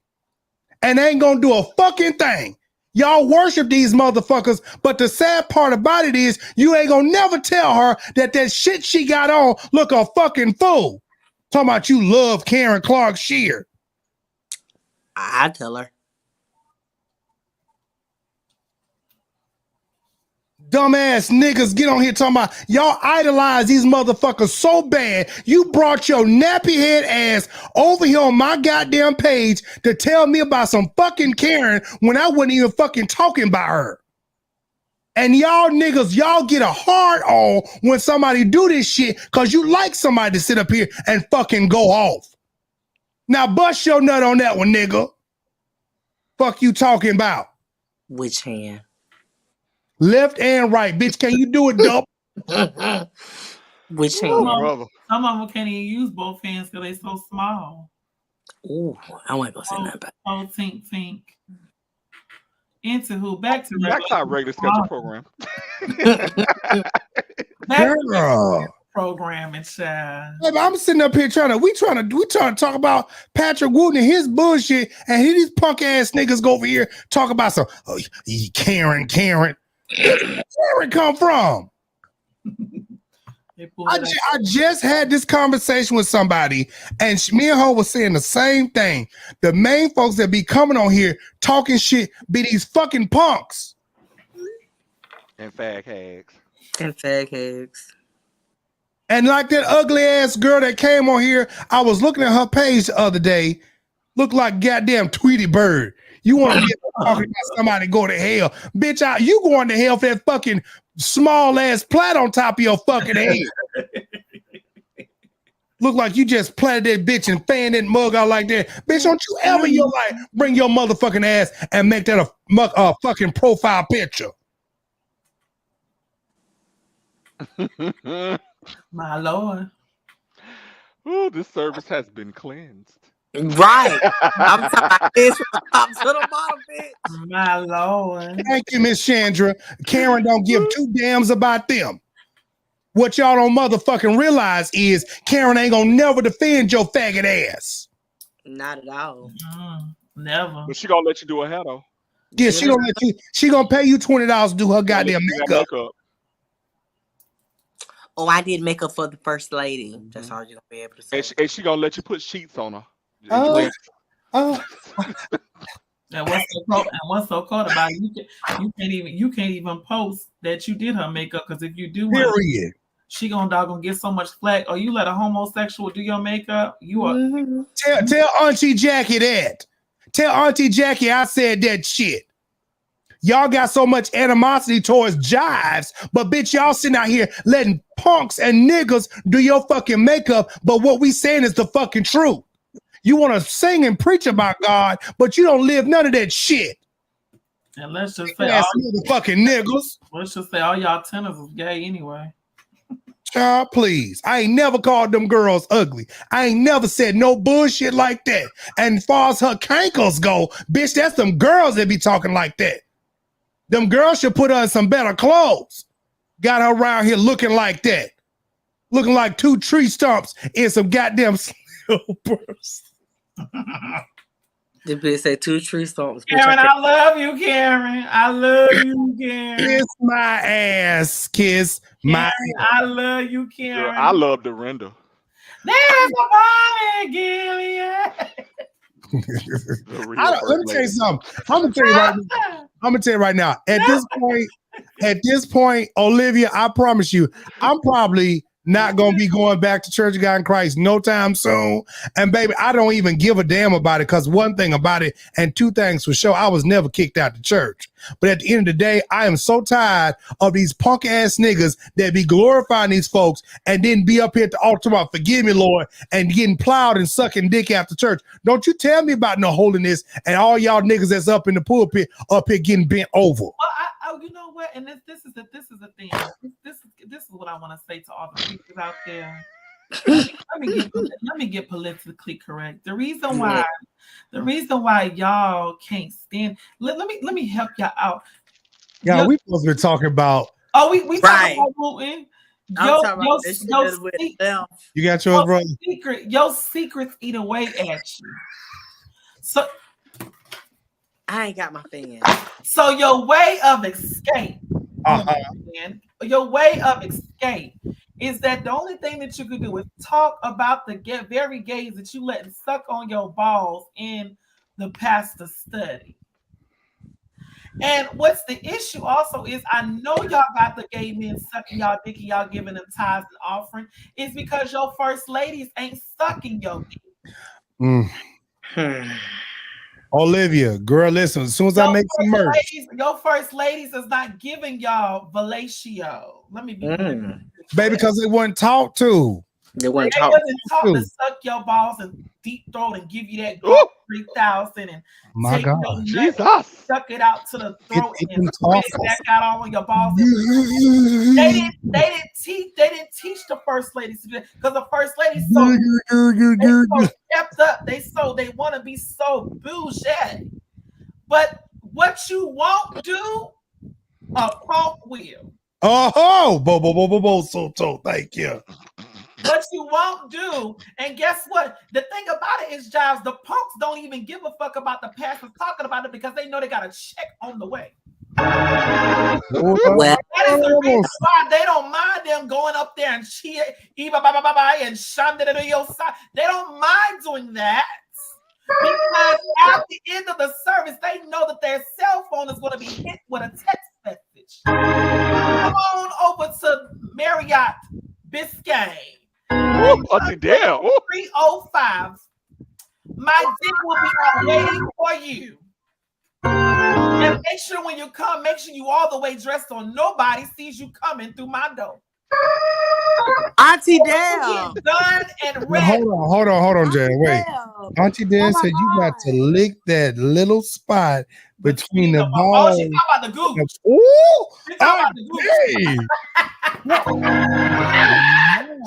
and ain't gonna do a fucking thing. Y'all worship these motherfuckers, but the sad part about it is you ain't gonna never tell her that shit she got on look a fucking fool. Talking about you love Karen Clark Shear. I tell her. Dumbass niggas get on here talking about y'all idolize these motherfuckers so bad. You brought your nappy head ass over here on my goddamn page to tell me about some fucking Karen when I wasn't even fucking talking about her. And y'all niggas, y'all get a hard on when somebody do this shit because you like somebody to sit up here and fucking go off. Now bust your nut on that one, nigga. Fuck you talking about? Which hand? Left and right, bitch. Can you do it, dope? Which hand? Some of them can't even use both hands because they so small. Ooh, I want to go say that back. Oh, tink. Into who? Back to our regular schedule program. Programming, child. I'm sitting up here trying to talk about Patrick Wooten and his bullshit, and here these punk ass niggas go over here talk about some Karen. Where did Karen come from? I just had this conversation with somebody, and me and her was saying the same thing. The main folks that be coming on here talking shit be these fucking punks. And fag hags. And like that ugly ass girl that came on here, I was looking at her page the other day, looked like goddamn Tweety Bird. You want to get talking about somebody go to hell. Bitch, you going to hell for that fucking small ass plait on top of your fucking head. Look like you just planted that bitch and fanned that mug out like that. Bitch, don't you ever in your life bring your motherfucking ass and make that a fucking profile picture. My Lord. Ooh, this service has been cleansed. Right. I'm talking about this from the top to the bottom, bitch. My Lord. Thank you, Miss Chandra. Karen don't give two damns about them. What y'all don't motherfucking realize is Karen ain't gonna never defend your faggot ass. Not at all. Never. But she gonna let you do her hair though. Yeah, she gonna let you. She gonna pay you $20 to do her goddamn makeup. Oh, I did makeup for the first lady. That's all you're gonna be able to say. And she gonna let you put sheets on her. Oh. And what's so cool about it? You can't even post that you did her makeup, because if you do, period, she gonna get so much flack. Oh, you let a homosexual do your makeup? You are tell Auntie Jackie that. Tell Auntie Jackie I said that shit. Y'all got so much animosity towards Jives, but bitch, y'all sitting out here letting punks and niggas do your fucking makeup. But what we saying is the fucking truth. You want to sing and preach about God, but you don't live none of that shit. And let's just say all the fucking niggas. Let's just say all y'all tenors is gay anyway. Child, please. I ain't never called them girls ugly. I ain't never said no bullshit like that. And as far as her cankles go, bitch, that's them girls that be talking like that. Them girls should put her in some better clothes. Got her around here looking like that. Looking like two tree stumps in some goddamn slippers. The bitch said two tree stumps. Karen, I love you, Karen. I love you, Karen. Kiss my ass. Kiss my ass. I love you, Karen. Girl, I love Dorinda. There's a body, Gilead. Let me tell you something. I'm gonna tell you right now. At this point, Olivia, I promise you, I'm probably not gonna be going back to Church of God in Christ no time soon. And baby, I don't even give a damn about it, because one thing about it, and two things for sure, I was never kicked out the church. But at the end of the day, I am so tired of these punk ass niggas that be glorifying these folks and then be up here at the altar about forgive me, Lord, and getting plowed and sucking dick after church. Don't you tell me about no holiness and all y'all niggas that's up in the pulpit up here getting bent over. Well, you know what? And this is the thing. This is what I want to say to all the people out there. Let me get politically correct. The reason why y'all can't stand. Let me help y'all out. Yeah, we supposed to be talking about. Oh, we talking about Wooten. You got yours, brother. Your secrets eat away at you. So I ain't got my fan. So your way of escape, your way of escape is that the only thing that you could do is talk about the very gays that you letting suck on your balls in the pastor's study. And what's the issue also is, I know y'all got the gay men sucking y'all dick and y'all giving them tithes and offering, is because your first ladies ain't sucking your dick. Olivia, girl, listen, as soon as I make some merch. Your first ladies is not giving y'all fellatio. Let me be clear. Baby, because they weren't taught to. They wasn't taught to suck your balls and deep throat and give you that 3,000 and my God, Jesus, suck it out to the throat and spit it back out all on your balls. They didn't teach the first ladies to do that, because the first ladies so stepped up. They want to be so bougie. But what you won't do, a punk will. So thank you. What you won't do, and guess what? The thing about it is, Jives, the punks don't even give a fuck about the pastors talking about it, because they know they got a check on the way. That is the reason why they don't mind them going up there and cheer, and side. They don't mind doing that, because at the end of the service, they know that their cell phone is going to be hit with a text message. Come on over to Marriott Biscayne. 305. My dick will be out waiting for you. And make sure when you come, make sure you all the way dressed so nobody sees you coming through my door. Auntie Dale. Done and Now, hold on, Jay. Wait. Dale. Auntie Dale said you got to lick that little spot between the balls. Oh, she's talking about the gooch. Ooh! She's talking about the gooch.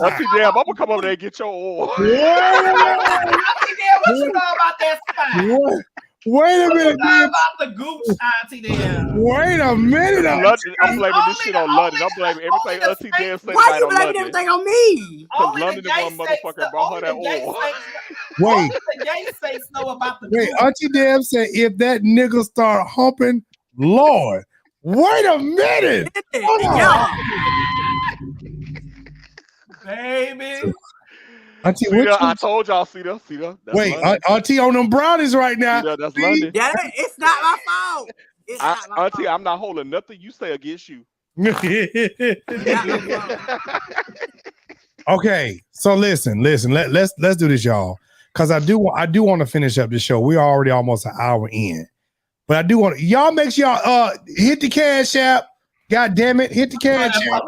Auntie Dale, I'm gonna come over there and get your oil. Auntie Dale, what you know about that spot? Wait a minute, man. About the gooch, Auntie Dale. Wait a minute. I'm blaming this shit on London. I'm blaming everything Auntie Dale said Why you on blaming London. everything on me? Because London is one motherfucker brought her that oil. Wait. The gay saints know about the Wait, gooch. Auntie Dale said if that nigga start humping, Lord. Wait a minute. Hold on. Baby. Auntie, I told y'all, see that? Wait, Auntie on them brownies right now. That's London. Yeah, it's not my fault. It's not my Auntie, fault. I'm not holding nothing you say against you. Okay, so listen. Let's do this, y'all, because I do want to finish up the show. We're already almost an hour in, but I do want y'all make sure y'all hit the Cash App. God damn it, hit the Cash App.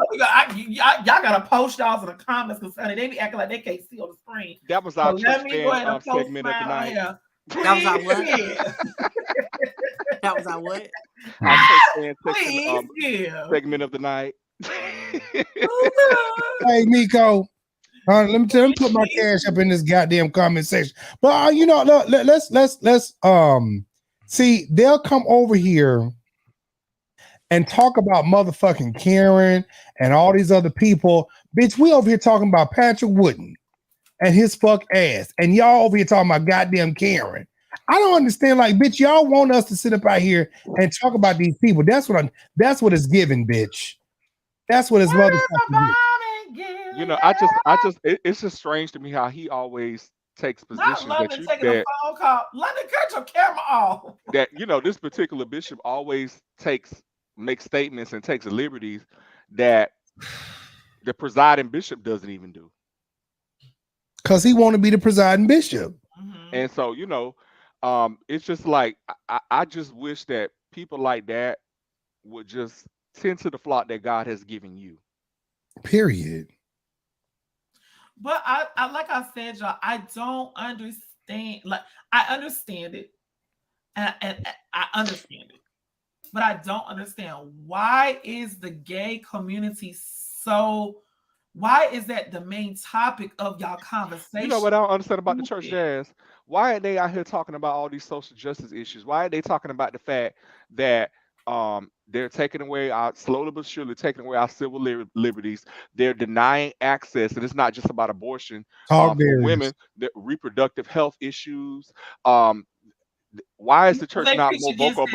Y'all gotta post y'all in the comments because they be acting like they can't see on the screen. That was our let me go ahead and segment of the night. That was our what? That was our what? Segment of the night. Hey, Nico. Let me put my Cash App in this goddamn comment section. But look, let's see, they'll come over here and talk about motherfucking Karen and all these other people. Bitch, we over here talking about Patrick Wooten and his fuck ass. And y'all over here talking about goddamn Karen. I don't understand. Like, bitch, y'all want us to sit up out here and talk about these people. That's what it's giving, bitch. That's what it's motherfucking. It's just strange to me how he always takes positions that you taking a phone call. London, cut your camera off. That this particular bishop always makes statements and takes liberties that the presiding bishop doesn't even do. Because he want to be the presiding bishop. Mm-hmm. And so, it's just like I just wish that people like that would just tend to the flock that God has given you. Period. But I like I said, y'all, I don't understand. Like, I understand it. And I understand it. But I don't understand, why is the gay community why is that the main topic of y'all conversation? You know what I don't understand about the church, Jazz? Why are they out here talking about all these social justice issues? Why are they talking about the fact that they're taking away slowly but surely taking away our civil liberties? They're denying access, and it's not just about abortion for women, the reproductive health issues. Why is the church not more vocal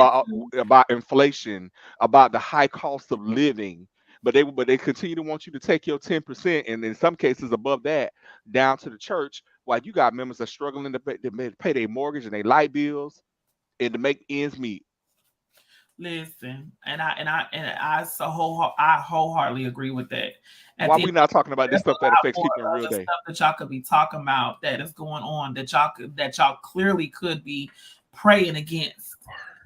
about inflation, about the high cost of living? But they continue to want you to take your 10%, and in some cases above that, down to the church, while you got members that are struggling to pay their mortgage and their light bills and to make ends meet. Listen, I wholeheartedly agree with that. Why are we not talking about this stuff that affects people in real day? Stuff that y'all could be talking about that is going on that y'all clearly could be praying against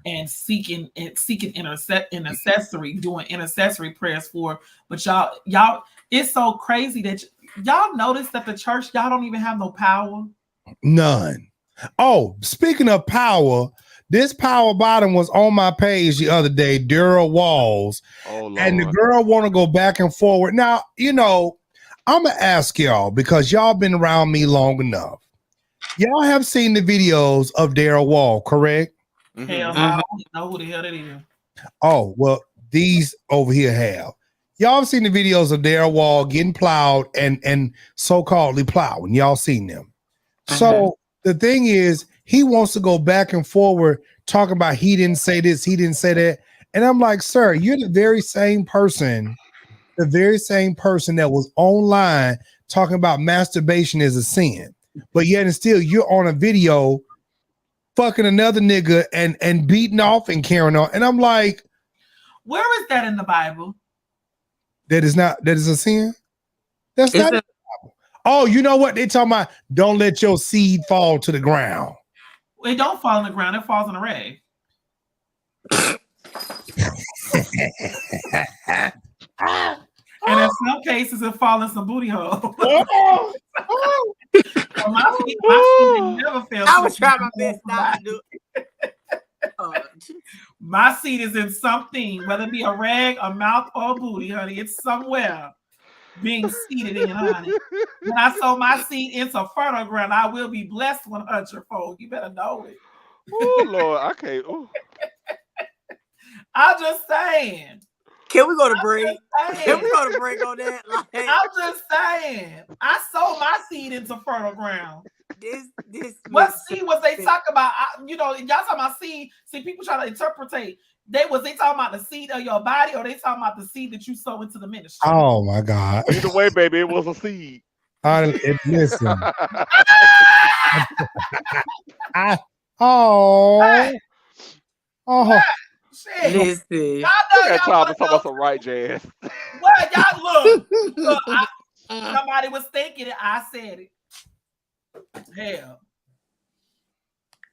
and seeking intercessory, doing intercessory prayers for. But y'all, it's so crazy that y'all notice that the church, y'all don't even have no power. None. Oh, speaking of power, this power bottom was on my page the other day, DArrell Walls. Oh, Lord. And the girl want to go back and forward. Now, I'm going to ask y'all, because y'all been around me long enough. Y'all have seen the videos of DArrell Wall, correct? Mm-hmm. Hell no, I don't know who the hell that is. Oh, well, these over here have. Y'all have seen the videos of DArrell Wall getting plowed and so-calledly plowing. Y'all seen them. Mm-hmm. So the thing is, he wants to go back and forward talking about he didn't say this, he didn't say that. And I'm like, sir, you're the very same person that was online talking about masturbation is a sin. But yet and still you're on a video fucking another nigga and beating off and carrying on. And I'm like, where is that in the Bible? That is a sin? That's not in the Bible. Oh, you know what? They talking about don't let your seed fall to the ground. It don't fall on the ground, it falls on a rag. And some cases, it fall in some booty hole. So my feet never fell. I was trying my best not to do it. My seat is in something, whether it be a rag, a mouth, or a booty, honey. It's somewhere being seated in, honey. When I sow my seed into fertile ground, I will be blessed 100-fold. You better know it. Oh Lord, I can't. Ooh. I'm just saying. Can we go to break? Can we go to break on that? Like, I'm just saying. I sold my seed into fertile ground. This What seed was they talking about? Y'all talking about seed. See, people try to interpretate. Was they talking about the seed of your body, or they talking about the seed that you sow into the ministry? Oh my God! Either way, baby, it was a seed. Listen. Shit. Listen. Y'all know That y'all time to talk about some right jazz. Well, y'all look. Somebody was thinking it. I said it. Hell.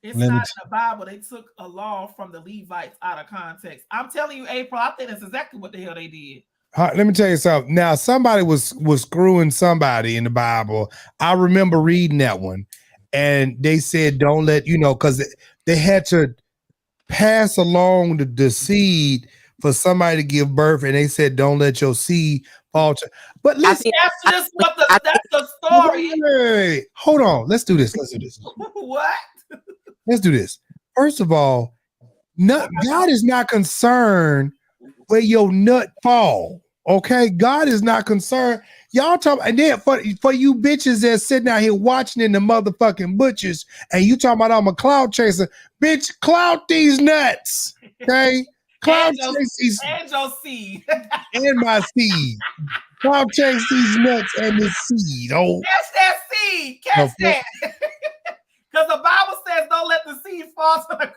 It's not in the Bible. They took a law from the Levites out of context. I'm telling you, April, I think that's exactly what the hell they did. Let me tell you something. Now, somebody was screwing somebody in the Bible. I remember reading that one. And they said, don't let, because they had to pass along the seed for somebody to give birth. And they said, don't let your seed fall. But listen. That's the story. Wait. Hold on. Let's do this. What? Let's do this. First of all, God is not concerned where your nut fall. Okay, God is not concerned. Y'all talking, and then for you bitches that sitting out here watching in the motherfucking butchers, and you talking about I'm a cloud chaser, bitch, cloud these nuts. Okay, cloud chase these and your seed and my seed. Cloud chase these nuts and this seed. Oh, catch that seed. Catch that. Because the Bible says don't let the seed fall to the grass.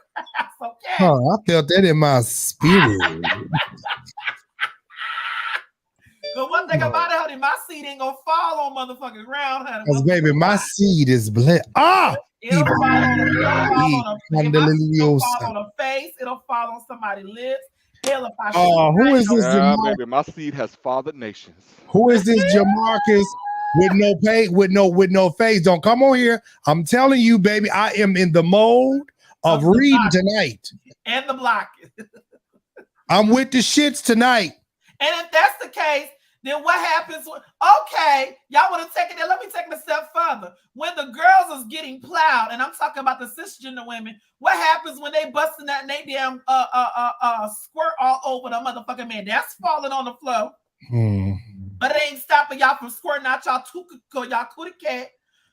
Okay. I felt that in my spirit. But one thing about it, honey, my seed ain't gonna fall on motherfucking ground, honey. Because baby, my seed is blessed. It'll fall on a face. It'll fall on somebody's lips. Hell, if I who is this? Baby, my seed has fathered nations. Who is this Jamarcus with no pay, with no face? Don't come on here. I'm telling you, baby, I am in the mode of reading tonight. And the block. I'm with the shits tonight. And if that's the case, then what happens? Okay, y'all want to take it there. Let me take it a step further. When the girls is getting plowed, and I'm talking about the cisgender women, what happens when they busting that and they damn squirt all over the motherfucking man? That's falling on the floor. But it ain't stopping y'all from squirting out y'all cootie cat.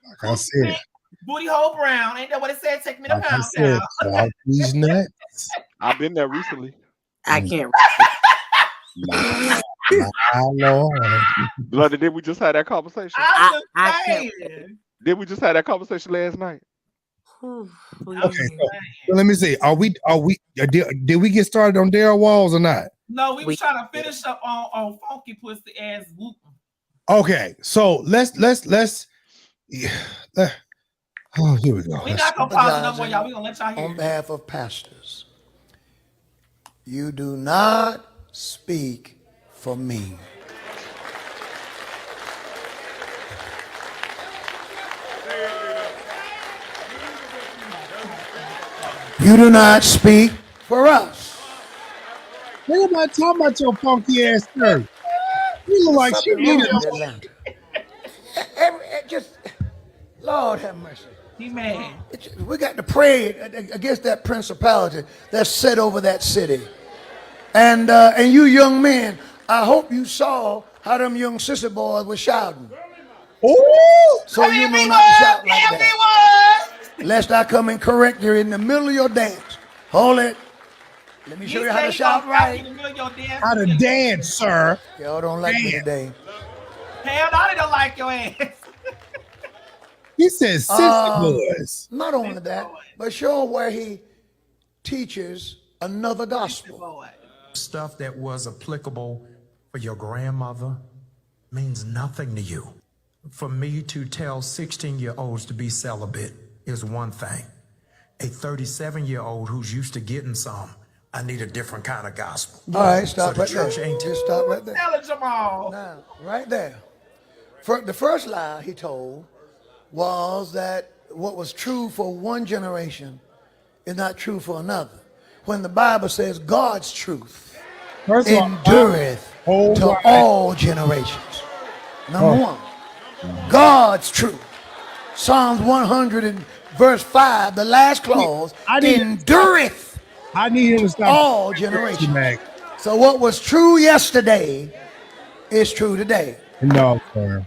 Like I said. Booty hole brown. Ain't that what it said? Take me to pound town. These nuts. I've been there recently. I can't. Bloody, did we just have that conversation? I can't. Did we just have that conversation last night? Okay, so let me see. Did we get started on DArrell Walls or not? No, we was trying to finish up on funky pussy ass Wooten. Okay, so let's oh, here we go. We're not gonna pause it no more, y'all. We're gonna let y'all hear. On behalf of pastors, you do not speak for me. You do not speak for us. Ain't nobody talking about your funky ass skirt. You look like she needed Atlanta. Just, Lord have mercy. He mad. We got to pray against that principality that's set over that city. And you young men, I hope you saw how them young sissy boys were shouting. Oh, so you know not to shout like that. Lest I come and correct you in the middle of your dance. Hold it. Let me show you how to shout right. How to dance, sir. Y'all don't like me today. Hell no, they don't like your ass. He says sissy boys. Not only that, but show where he teaches another gospel. Stuff that was applicable for your grandmother means nothing to you. For me to tell 16-year-olds to be celibate is one thing. A 37-year-old who's used to getting some I need a different kind of gospel. All right, stop So right the there. church ain't Just stop right there. Tell it, Jamal. Now, right there. The first lie he told was that what was true for one generation is not true for another. When the Bible says God's truth endureth to all generations. Number one, God's truth. Psalms 100 and verse 5, the last clause, endureth all generations. So what was true yesterday is true today. No, sir.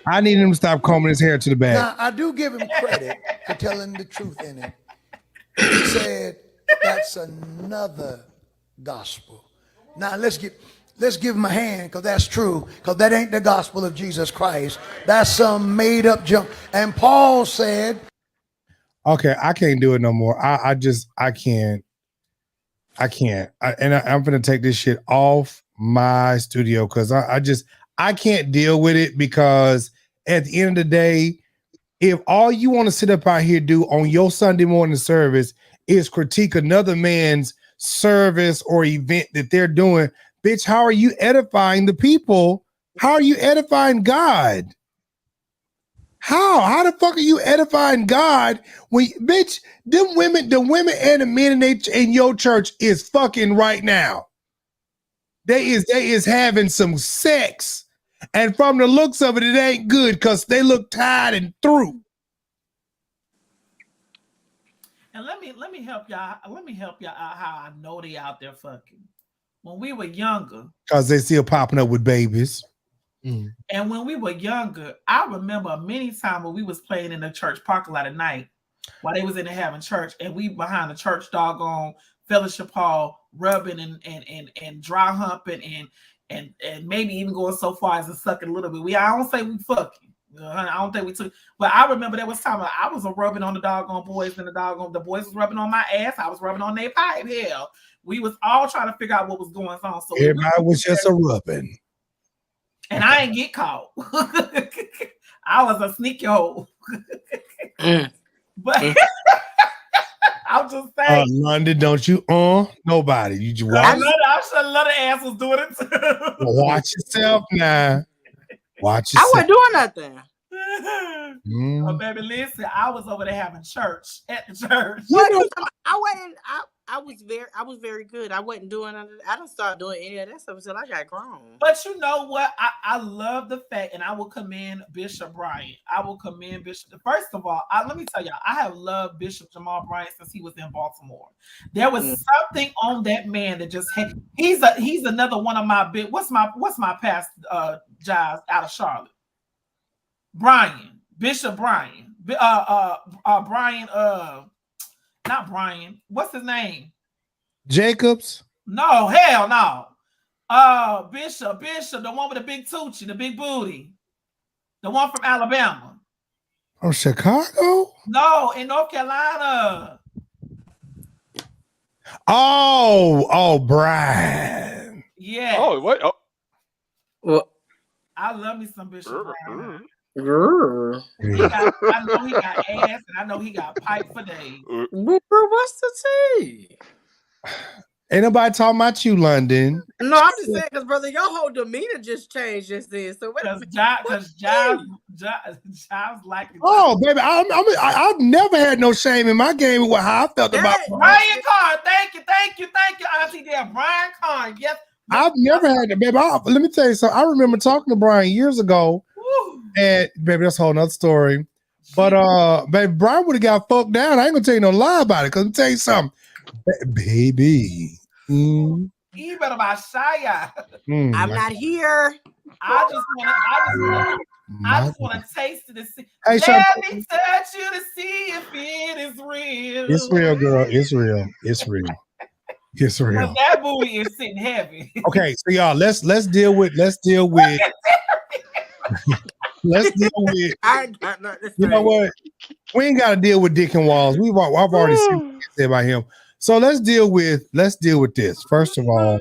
I need him to stop combing his hair to the back. Now, I do give him credit for telling the truth in it. He said that's another gospel. Now let's give him a hand, because that's true, because that ain't the gospel of Jesus Christ. That's some made up junk. And Paul said, okay, I can't do it no more. I can't. I'm gonna take this shit off my studio, because I can't deal with it, because at the end of the day, if all you want to sit up out here do on your Sunday morning service is critique another man's service or event that they're doing, bitch, how are you edifying the people? How are you edifying God? How the fuck are you edifying God when, bitch, the women and the men in your church is fucking right now. They is having some sex, and from the looks of it, it ain't good, because they look tired and through. And let me help y'all. Let me help y'all out how I know they out there fucking. When we were younger, because they still popping up with babies. And when we were younger, I remember many times when we was playing in the church parking lot at night while they was in there having church, and we behind the church doggone fellowship hall rubbing and dry humping and maybe even going so far as to sucking a little bit. I don't say we fucking. I don't think we took, but I remember there was time I was rubbing on the doggone boys, and the boys was rubbing on my ass. I was rubbing on their pipe. Hell, we was all trying to figure out what was going on. So everybody was just a rubbing, and I ain't get caught. I was a sneaky hole. But I'm just saying, London, don't you nobody. You just watch. I'm sure a lot of ass was doing it too. Watch yourself now. Watch yourself. I wasn't doing nothing. Oh, baby, listen, I was over there having church at the church. I was very good. I wasn't doing I didn't start doing any of that stuff until I got grown. But you know what? I love the fact, and I will commend Bishop Bryant. I will commend Bishop. First of all, let me tell y'all, I have loved Bishop Jamal Bryant since he was in Baltimore. There was something on that man that just had. He's another one of my big. What's my past Jives out of Charlotte? Bishop Brian. Brian. Not Brian. What's his name? Jacobs? No, hell no. Bishop, the one with the big Tucci, the big booty. The one from Alabama. From Chicago? No, in North Carolina. Oh, Brian. Yeah. Oh, what? Oh. Well, I love me some Bishop Brian. I know he got ass, and I know he got pipe for days. What's the tea? Ain't nobody talking about you, London. No, I'm just saying, because brother, your whole demeanor just changed just then. So because Jives like it. Oh, baby, I've never had no shame in my game with how I felt about Brian Carr. Thank you, Auntie there. Brian Carr. Yes. I've never had that, baby. Let me tell you something. I remember talking to Brian years ago. And baby, that's a whole nother story. But baby, Brian would have got fucked down. I ain't gonna tell you no lie about it, because I'm tell you something, baby. You better buy Shia. I'm not here. I just want to taste it to see. Hey, Let me touch you to see if it is real. It's real, girl. It's real. It's real. It's real. But that booty is sitting heavy. Okay, so y'all, let's deal with. You know what? We ain't got to deal with Dick and Walls. I've already seen what you said about him. So let's deal with this. First of all,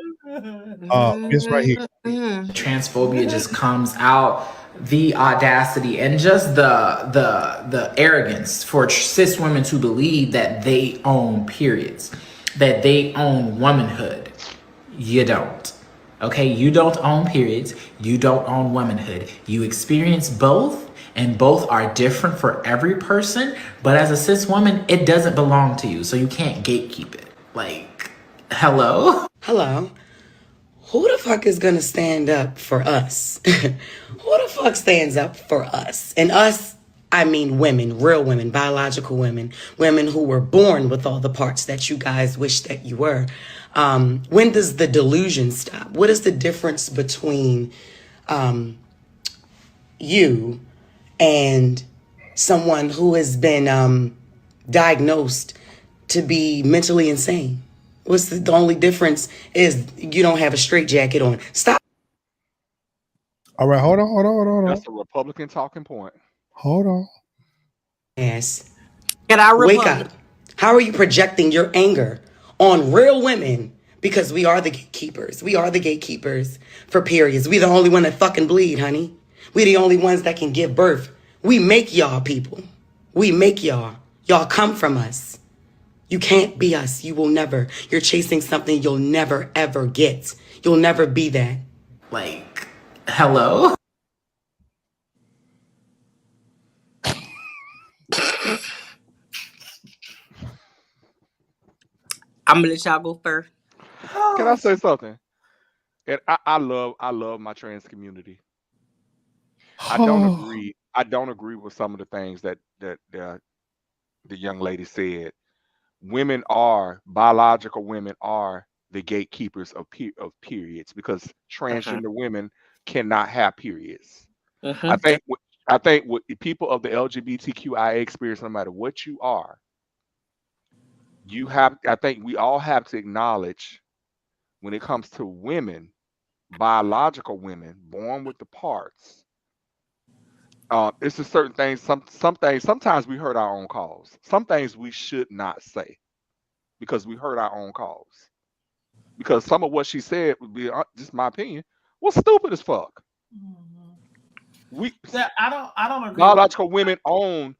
this right here. Transphobia just comes out. The audacity and just the arrogance for cis women to believe that they own periods. that they own womanhood. You don't. Okay, you don't own periods. You don't own womanhood. You experience both, and both are different for every person. But as a cis woman, it doesn't belong to you, so you can't gatekeep it. Like, hello? Hello. Who the fuck is gonna stand up for us? Who the fuck stands up for us? And us, I mean women, real women, biological women, women who were born with all the parts that you guys wish that you were. When does the delusion stop? What is the difference between you and someone who has been diagnosed to be mentally insane? What's the only difference is you don't have a straitjacket on. Stop. All right, hold on. That's a Republican talking point. Hold on. Yes. Can I wake up? How are you projecting your anger on real women? Because we are the gatekeepers. We are the gatekeepers for periods. We the only one that fucking bleed, honey. We the only ones that can give birth. We make y'all people. We make y'all. Y'all come from us. You can't be us. You will never. You're chasing something you'll never, ever get. You'll never be that. Like, hello? I'm gonna let y'all go first. Can I say something? And I love my trans community. I don't agree with some of the things that the young lady said. Biological women are the gatekeepers of periods because transgender women cannot have periods. I think what people of the LGBTQIA experience, no matter what you are, I think we all have to acknowledge when it comes to women, biological women born with the parts. It's a certain things. Some things. Sometimes we hurt our own cause. Some things we should not say because we hurt our own cause. Because some of what she said would be just my opinion. Was stupid as fuck. I don't agree. Biological women own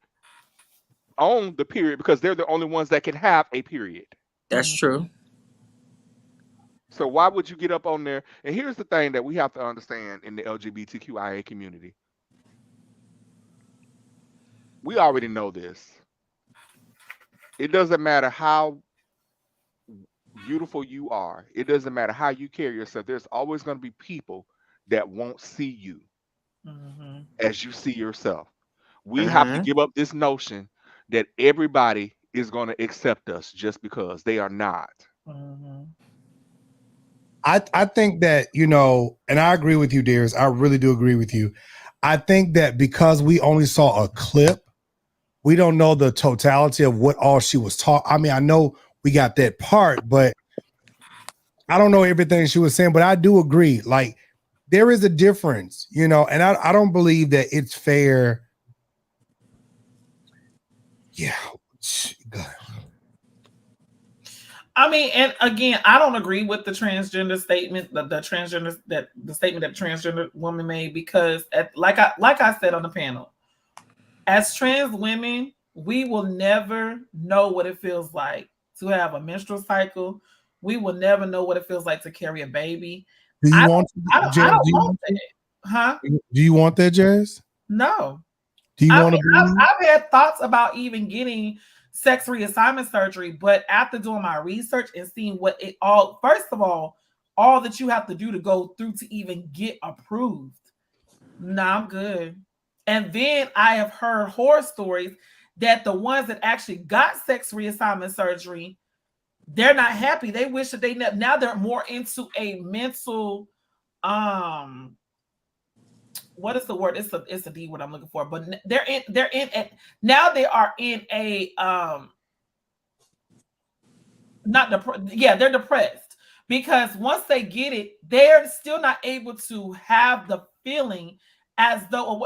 the period because they're the only ones that can have a period. That's true. So why would you get up on there? And here's the thing that we have to understand in the LGBTQIA community. We already know this. It doesn't matter how beautiful you are. It doesn't matter how you carry yourself. There's always going to be people that won't see you as you see yourself. We have to give up this notion that everybody is going to accept us just because they are not. I think that, and I agree with you, dears. I really do agree with you. I think that because we only saw a clip, we don't know the totality of what all she was talking. I mean, I know we got that part, but I don't know everything she was saying, but I do agree. Like, there is a difference, and I don't believe that it's fair. Yeah. I mean, and again, I don't agree with the transgender statement, the statement that transgender woman made, because like I said on the panel, as trans women, we will never know what it feels like to have a menstrual cycle. We will never know what it feels like to carry a baby. Do you want that? Huh? Do you want that, Jess? No. Do you want to? I've had thoughts about even getting sex reassignment surgery, but after doing my research and seeing what it all, first of all that you have to do to go through to even get approved. Nah, I'm good. And then I have heard horror stories that the ones that actually got sex reassignment surgery, they're not happy. They wish that now they're more into a mental, what is the word? It's a D word I'm looking for, but they're in now they are in a they're depressed because once they get it, they're still not able to have the feeling as though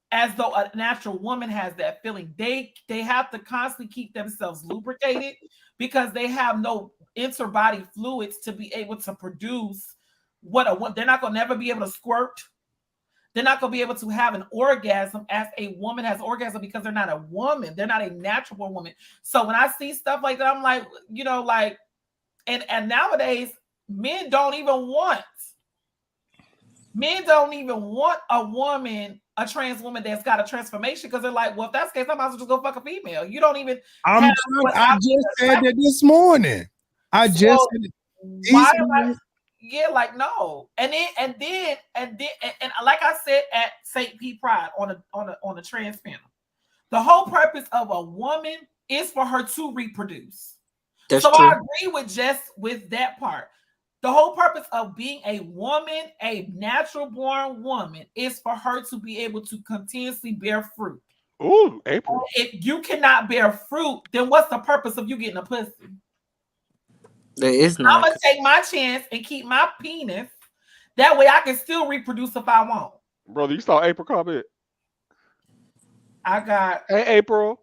a natural woman has that feeling. They have to constantly keep themselves lubricated because they have no interbody fluids to be able to produce they're not going to never be able to squirt. They're not going to be able to have an orgasm as a woman has orgasm because they're not a woman. They're not a natural woman. So when I see stuff like that, I'm like, and nowadays men don't even want a woman, a trans woman that's got a transformation, because they're like, well, if that's the case, I might as well just go fuck a female. You don't even. I just said that this morning. I just said it. Why am I? Yeah, like no, and like I said at St. Pete Pride on a trans panel, the whole purpose of a woman is for her to reproduce. That's so true. I agree with Jess with that part. The whole purpose of being a woman, a natural born woman, is for her to be able to continuously bear fruit. Ooh, April. If you cannot bear fruit, then what's the purpose of you getting a pussy? There is not. I'm gonna take my chance and keep my penis. That way I can still reproduce if I want. Brother, you saw April comment? I got. Hey, April.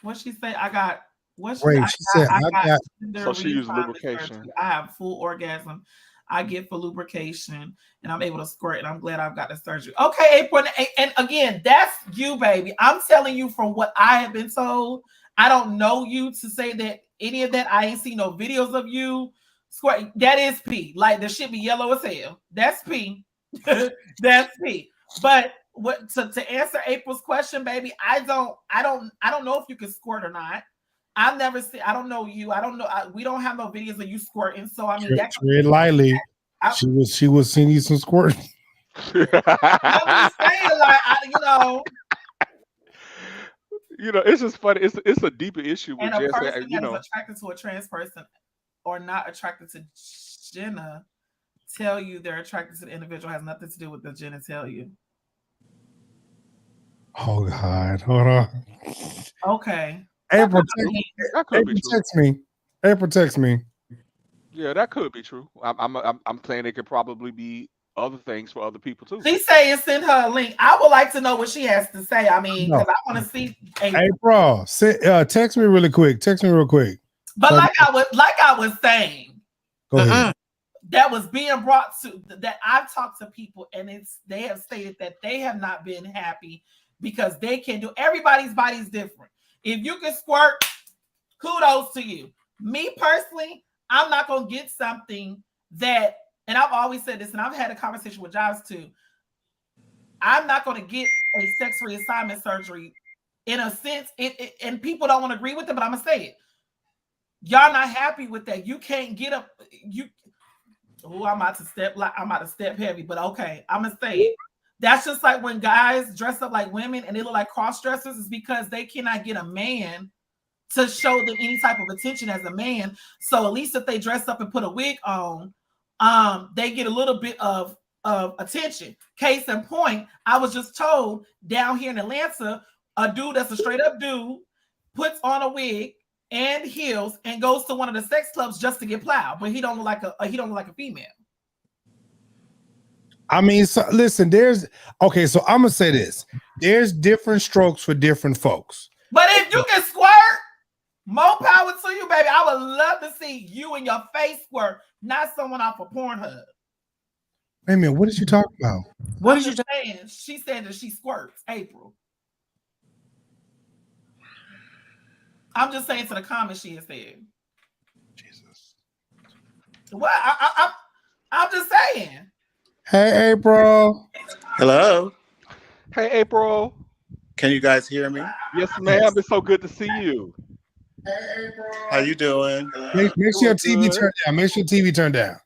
What she say? I got. What she, Wait, I she said I got. So she used lubrication. I have full orgasm. I get for lubrication, and I'm able to squirt. And I'm glad I've got the surgery. Okay, April, and again, that's you, baby. I'm telling you from what I have been told. I don't know you to say that any of that. I ain't seen no videos of you squirt. That is P. Like the shit be yellow as hell. That's P. That's P. But what to answer April's question, baby, I don't know if you can squirt or not. I've never seen. I don't know you. I don't know. We don't have no videos of you squirting. So I mean, tread lightly. She was seeing you some squirting. I'm just saying, like it's just funny. It's a deeper issue. And a person that is attracted to a trans person or not attracted to Jenna tell you they're attracted to the individual has nothing to do with the Jenna tell you. Oh God, hold on. Okay. April, text me. April, text me. Yeah, that could be true. I'm saying it could probably be other things for other people too. She's saying send her a link. I would like to know what she has to say. I mean, because I want to see April. Text me really quick. Text me real quick. But like I was saying, go ahead. That was being brought to that I've talked to people, and they have stated that they have not been happy because they can do. Everybody's body's different. If you can squirt, kudos to you. Me personally, I'm not gonna get something that, and I've always said this, and I've had a conversation with Jives too. I'm not gonna get a sex reassignment surgery in a sense, and people don't want to agree with it, but I'm gonna say it. Y'all not happy with that. You can't get up. I'm about to step heavy, but okay, I'm gonna say it. That's just like when guys dress up like women and they look like cross dressers, is because they cannot get a man to show them any type of attention as a man. So at least if they dress up and put a wig on, they get a little bit of attention. Case in point, I was just told down here in Atlanta, a dude that's a straight up dude puts on a wig and heels and goes to one of the sex clubs just to get plowed, but he don't look like a female. I mean, so, listen, so I'm gonna say this. There's different strokes for different folks. But if you can squirt, more power to you, baby. I would love to see you in your face squirt, not someone off of Pornhub. Wait a minute, what did you talk about? What is you saying? She said that she squirts, April. I'm just saying to the comments she has said. Jesus. What? I'm just saying. Hey, April. Hello. Hey, April. Can you guys hear me? Yes, ma'am. It's so good to see you. Hey, April. How you doing? Make sure your TV turned down. Make sure your TV turned down.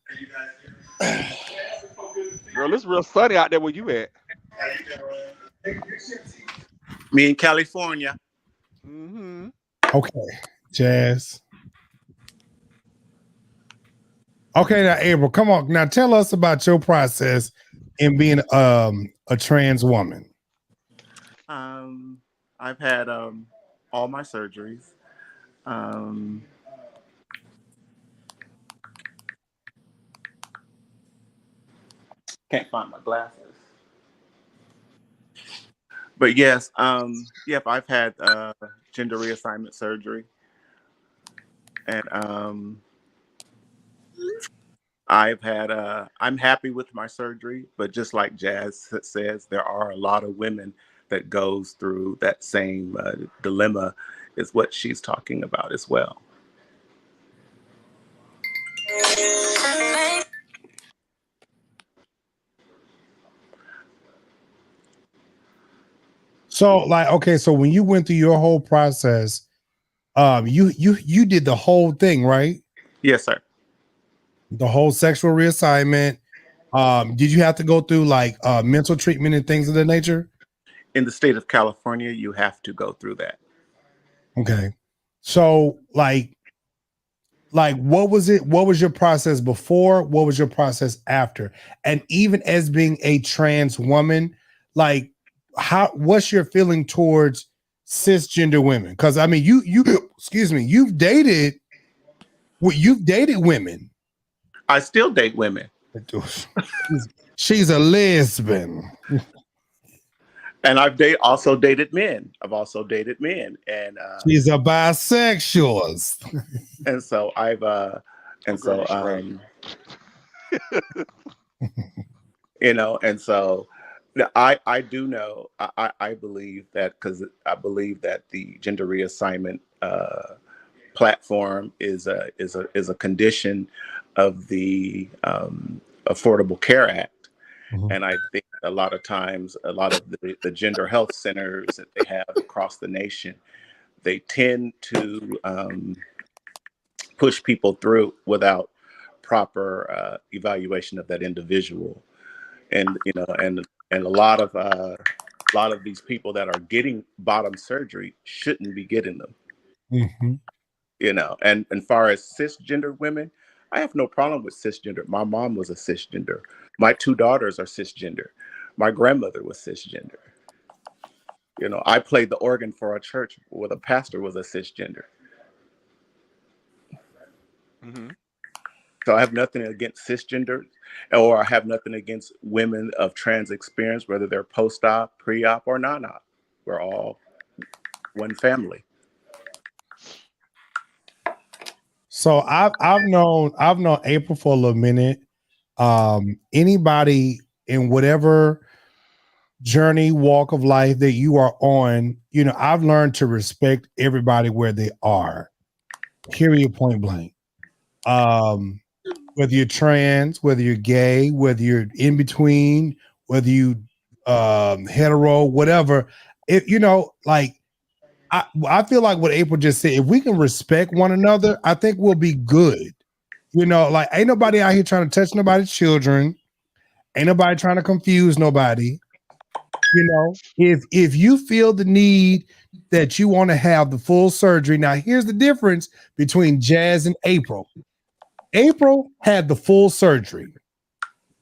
Girl, it's real sunny out there where you at. How you doing? Me in California. Mm-hmm. Okay, Jazz. Okay, now April, come on. Now tell us about your process in being a trans woman. I've had all my surgeries. Can't find my glasses. But yes, yep, I've had gender reassignment surgery. And I've had I'm happy with my surgery, but just like Jazz says, there are a lot of women that goes through that same dilemma what she's talking about as well. So like, okay, so when you went through your whole process, you did the whole thing, right? Yes, sir. The whole sexual reassignment. Did you have to go through like mental treatment and things of that nature? In the state of California, you have to go through that. Okay. So like what was it? What was your process before? What was your process after? And even as being a trans woman, like what's your feeling towards cisgender women? Because I mean, you excuse me, you've dated women. I still date women. She's a lesbian. And I've also dated men. I've also dated men, and she's a bisexual. And so you know, and so I do know. I believe that because I believe that the gender reassignment platform is a condition of the Affordable Care Act. Mm-hmm. And I think a lot of times, a lot of the gender health centers that they have across the nation, they tend to push people through without proper evaluation of that individual. And you know, and a lot of these people that are getting bottom surgery shouldn't be getting them. Mm-hmm. You know, and far as cisgender women, I have no problem with cisgender. My mom was a cisgender. My 2 daughters are cisgender. My grandmother was cisgender. You know, I played the organ for a church where the pastor was a cisgender. Mm-hmm. So I have nothing against cisgender, or I have nothing against women of trans experience, whether they're post-op, pre-op, or non-op. We're all one family. So I've known April for a little minute. Anybody in whatever journey, walk of life that you are on, you know, I've learned to respect everybody where they are. Period, point blank. Whether you're trans, whether you're gay, whether you're in between, whether you hetero, whatever, you know, like I feel like what April just said, if we can respect one another, I think we'll be good. You know, like ain't nobody out here trying to touch nobody's children. Ain't nobody trying to confuse nobody. You know, if you feel the need that you want to have the full surgery. Now, here's the difference between Jazz and April. April had the full surgery.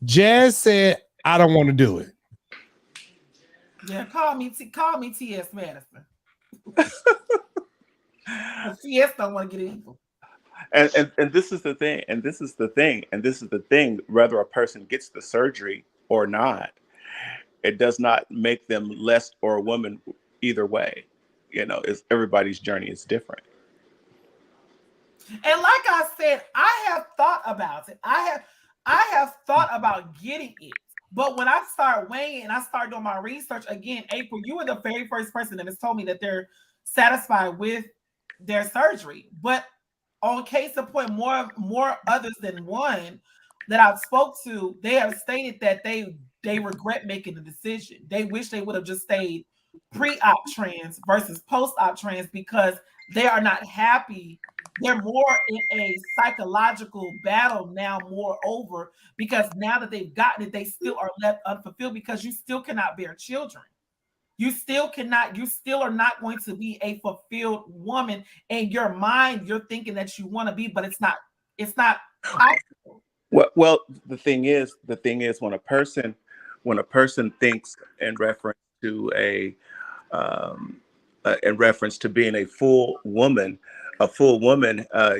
Jazz said, I don't want to do it. Yeah, call me T.S. Madison. T.S. don't want to get it either. And this is the thing, and this is the thing, whether a person gets the surgery or not, it does not make them less or a woman either way. You know, everybody's journey is different. And like I said, I have thought about it. I have thought about getting it. But when I start weighing and I start doing my research, again, April, you were the very first person that has told me that they're satisfied with their surgery. But on case of point, more others than one that I've spoke to, they have stated that they regret making the decision. They wish they would have just stayed pre-op trans versus post-op trans because they are not happy. They're more in a psychological battle now, moreover, because now that they've gotten it, they still are left unfulfilled because you still cannot bear children. You still are not going to be a fulfilled woman. In your mind, you're thinking that you want to be, but it's not possible. Well, the thing is when a person thinks in reference to being a full woman,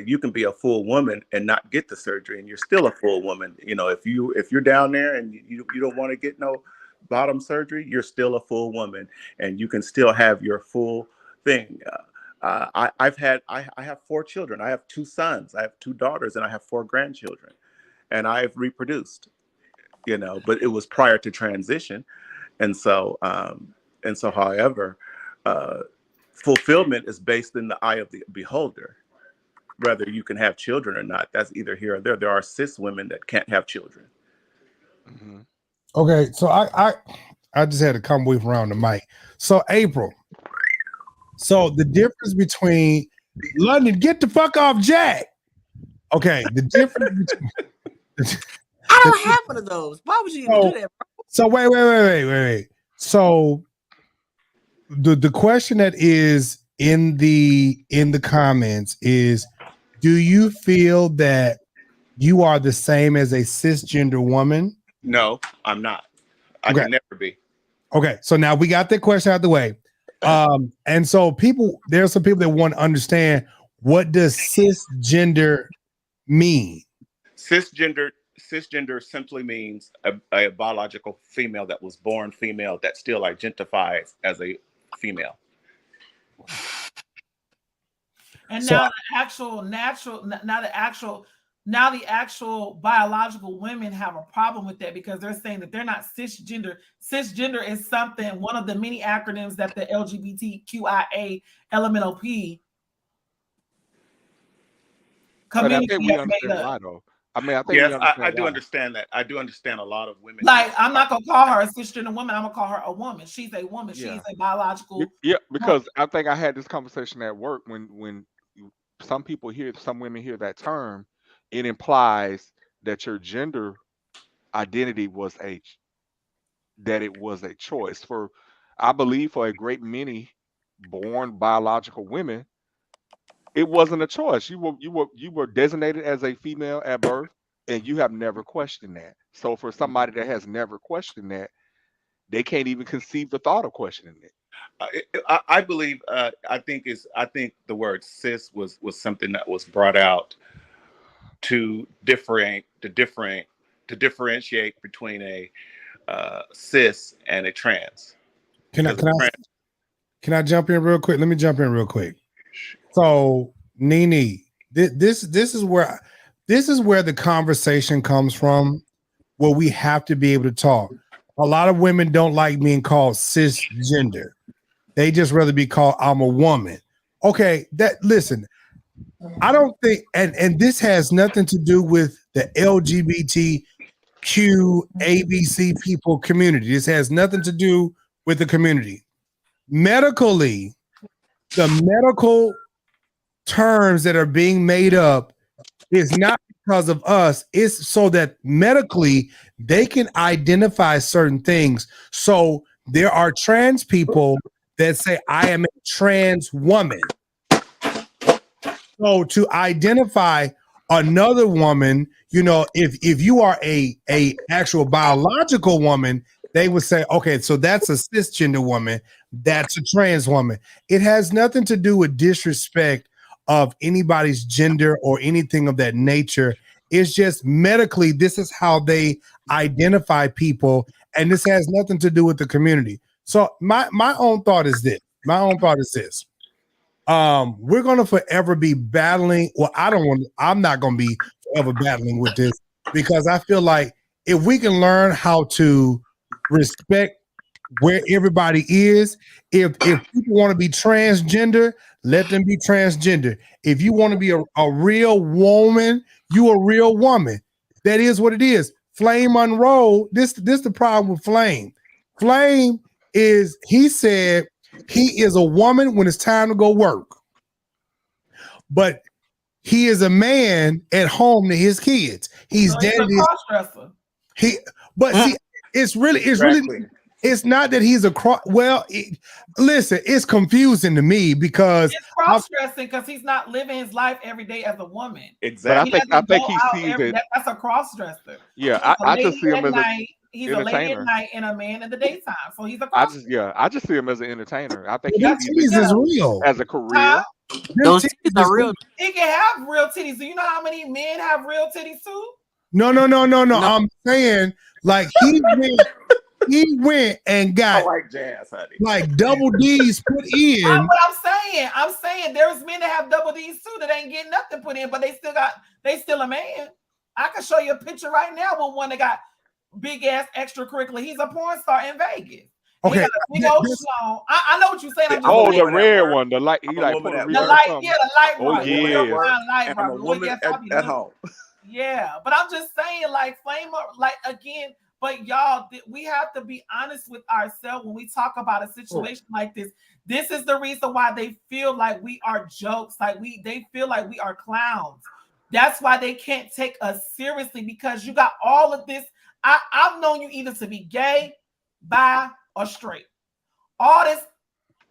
you can be a full woman and not get the surgery, and you're still a full woman. You know, if you're down there and you don't want to get no bottom surgery, you're still a full woman, and you can still have your full thing. I have 4 children. I have 2 sons. I have 2 daughters, and I have 4 grandchildren, and I've reproduced. You know, but it was prior to transition, and so however. fulfillment is based in the eye of the beholder. Whether you can have children or not, that's either here or there. There are cis women that can't have children. Mm-hmm. Okay, so I just had to come with around the mic. So April, so the difference between London, get the fuck off Jack. Okay, the difference between I don't have one of those. Why would you even do that, bro? So wait. So the question that is in the comments is, do you feel that you are the same as a cisgender woman? No, I'm not. I can never be. Okay, so now we got that question out of the way. And so there are some people that want to understand, what does cisgender mean? Cisgender simply means a biological female that was born female that still identifies as a female. And now the actual biological women have a problem with that, because they're saying that they're not cisgender. Cisgender is one of the many acronyms that the LGBTQIA LMNOP community has made up. Why, though. I mean, I think I do understand that. I do understand a lot of women. Like, I'm not gonna call her a cisgender woman. I'm gonna call her a woman. She's a woman. Yeah. She's a biological. Yeah, because I think I had this conversation at work when some women hear that term, it implies that your gender identity was a choice. I believe for a great many born biological women, it wasn't a choice. You were designated as a female at birth, and you have never questioned that. So for somebody that has never questioned that, they can't even conceive the thought of questioning it. I believe. I think the word cis was something that was brought out to differentiate between a cis and a trans. Can I jump in real quick? Let me jump in real quick. So, Nene, this is where the conversation comes from, where we have to be able to talk. A lot of women don't like being called cisgender. They just rather be called I'm a woman. Okay, listen, I don't think, and this has nothing to do with the LGBTQ ABC people community. This has nothing to do with the community. Medically, the medical terms that are being made up is not because of us. It's so that medically they can identify certain things. So there are trans people that say, I am a trans woman. So to identify another woman, if you are a actual biological woman, they would say, okay, so that's a cisgender woman, that's a trans woman. It has nothing to do with disrespect of anybody's gender or anything of that nature. It's just medically, this is how they identify people, and this has nothing to do with the community. So my own thought is this. We're gonna forever be battling. Well, I'm not gonna be forever battling with this, because I feel like if we can learn how to respect where everybody is, if people want to be transgender, let them be transgender. If you want to be a real woman, you a real woman. That is what it is. Flame Monroe, this the problem with Flame. Flame is, he said he is a woman when it's time to go work, but he is a man at home to his kids. He's a cross-dresser. It's not that he's a cross. Well, listen, it's confusing to me because it's cross-dressing because he's not living his life every day as a woman. Exactly. I think he sees it. That's a cross-dresser. Yeah, I just see him as he's a lady at night and a man in the daytime. So he's a cross-dresser. I just see him as an entertainer. I think he sees it real as a career. Those titties are real. He can have real titties. Do you know how many men have real titties too? No. I'm saying, like, he went and got like jazz, honey. Like double D's put in. That's what I'm saying there's men that have double D's too that ain't getting nothing put in, but they still a man. I can show you a picture right now with one that got big ass extracurricular. He's a porn star in Vegas. Okay. He got a big old schlong. I know what you're saying. Oh, the red one, the light. He like Puerto Rico. The light, yeah, the light Oh, bright. yeah. I'm a woman at home. Yeah, but I'm just saying, like, flame up, like, again, but y'all, we have to be honest with ourselves when we talk about a situation like this. This is the reason why they feel like we are jokes, like they feel like we are clowns. That's why they can't take us seriously, because you got all of this. I've known you either to be gay, bi, or straight. All this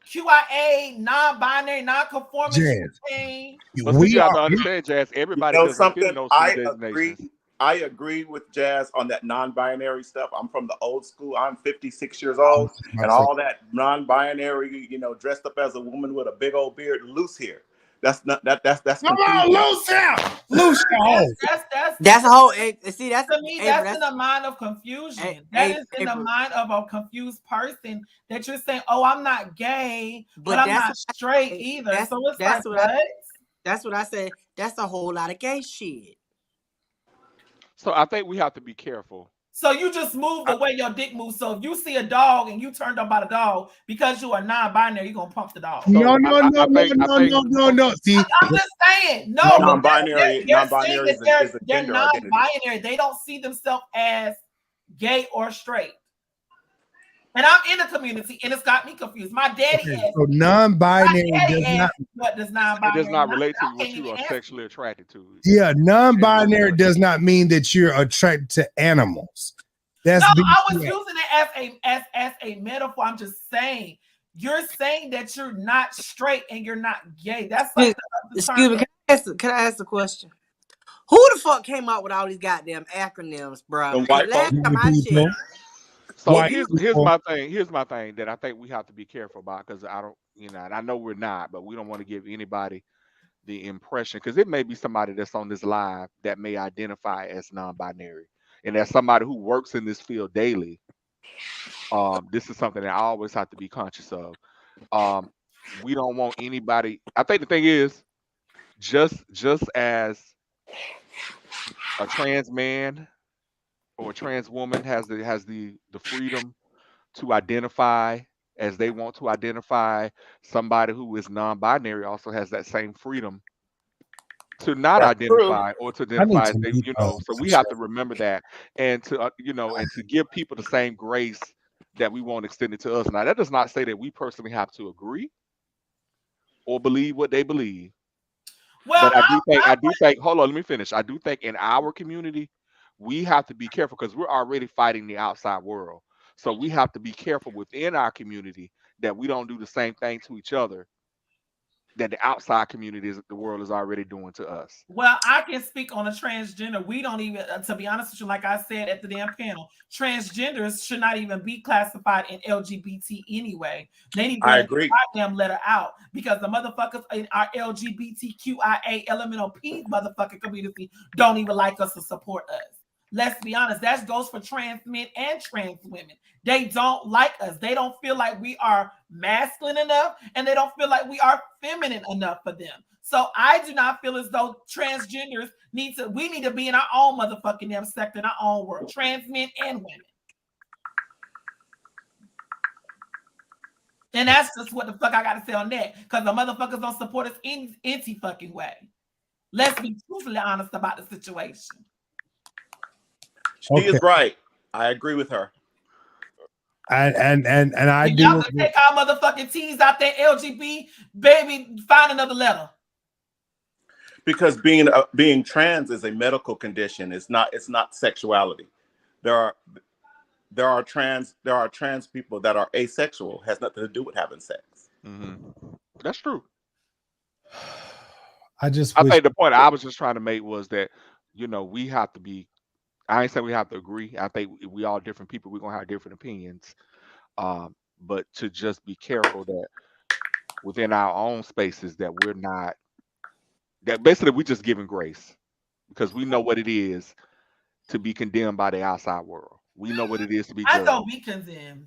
QIA, non-binary, non-conforming thing. But you have to understand, Jazz, everybody doesn't fit in those designations. I agree with Jazz on that non-binary stuff. I'm from the old school. I'm 56 years old, and all that non-binary, dressed up as a woman with a big old beard, loose hair. That's come on, loose hair, loose hair. That's a whole. See, that's to me. That's in the mind of confusion. That is in the mind of a confused person. That you're saying, "Oh, I'm not gay, but I'm not straight either." So it's that's like, what that's what I said. That's a whole lot of gay shit. So I think we have to be careful. So you just move the way your dick moves. So if you see a dog and you turned on by the dog, because you are non-binary, you're gonna pump the dog. No. See, I'm just saying, no. Non-binary is a they're gender non-binary. identity. They don't see themselves as gay or straight. And I'm in the community, and it's got me confused. My daddy is. So non-binary does not. What does non-binary? It does not relate to what you are sexually attracted to. Yeah, non-binary does not mean that you're attracted to animals. That's no, I was using it as a metaphor. I'm just saying, you're saying that you're not straight and you're not gay. That's like excuse me. Can I ask a question? Who the fuck came up with all these goddamn acronyms, bro? Last time I checked. So here's my thing. Here's my thing that I think we have to be careful about, because I don't, and I know we're not, but we don't want to give anybody the impression, because it may be somebody that's on this live that may identify as non-binary, and as somebody who works in this field daily, this is something that I always have to be conscious of. We don't want anybody. I think the thing is, just as a trans man or a trans woman has the freedom to identify as they want to identify, somebody who is non-binary also has that same freedom to not identify or to identify as they, so we have to remember that, and to and to give people the same grace that we want extended to us. Now, that does not say that we personally have to agree or believe what they believe. Well, but I do think, hold on, let me finish. I do think in our community, we have to be careful, because we're already fighting the outside world. So we have to be careful within our community that we don't do the same thing to each other that the outside community, the world, is already doing to us. Well, I can speak on a transgender. We don't even, to be honest with you, like I said at the damn panel, transgenders should not even be classified in LGBT anyway. They need to get them letter out, because the motherfuckers in our LGBTQIA LMNOP motherfucking community don't even like us to support us. Let's be honest, that goes for trans men and trans women. They don't like us. They don't feel like we are masculine enough, and they don't feel like we are feminine enough for them. So I do not feel as though transgenders we need to be in our own motherfucking damn sector, in our own world, trans men and women. And that's just what the fuck I gotta say on that, because the motherfuckers don't support us any fucking way. Let's be truthfully honest about the situation. She is right. I agree with her. And I do. Y'all can take our motherfucking T's out there, LGBT, baby, find another letter. Because being trans is a medical condition. It's not sexuality. There are trans people that are asexual. It has nothing to do with having sex. Mm-hmm. That's true. I think the point I was just trying to make was that, we have to be. I ain't saying we have to agree. I think we all different people. We're gonna have different opinions, but to just be careful that within our own spaces that we're not. That basically we're just giving grace, because we know what it is to be condemned by the outside world. We know what it is to be judged. I don't be condemned.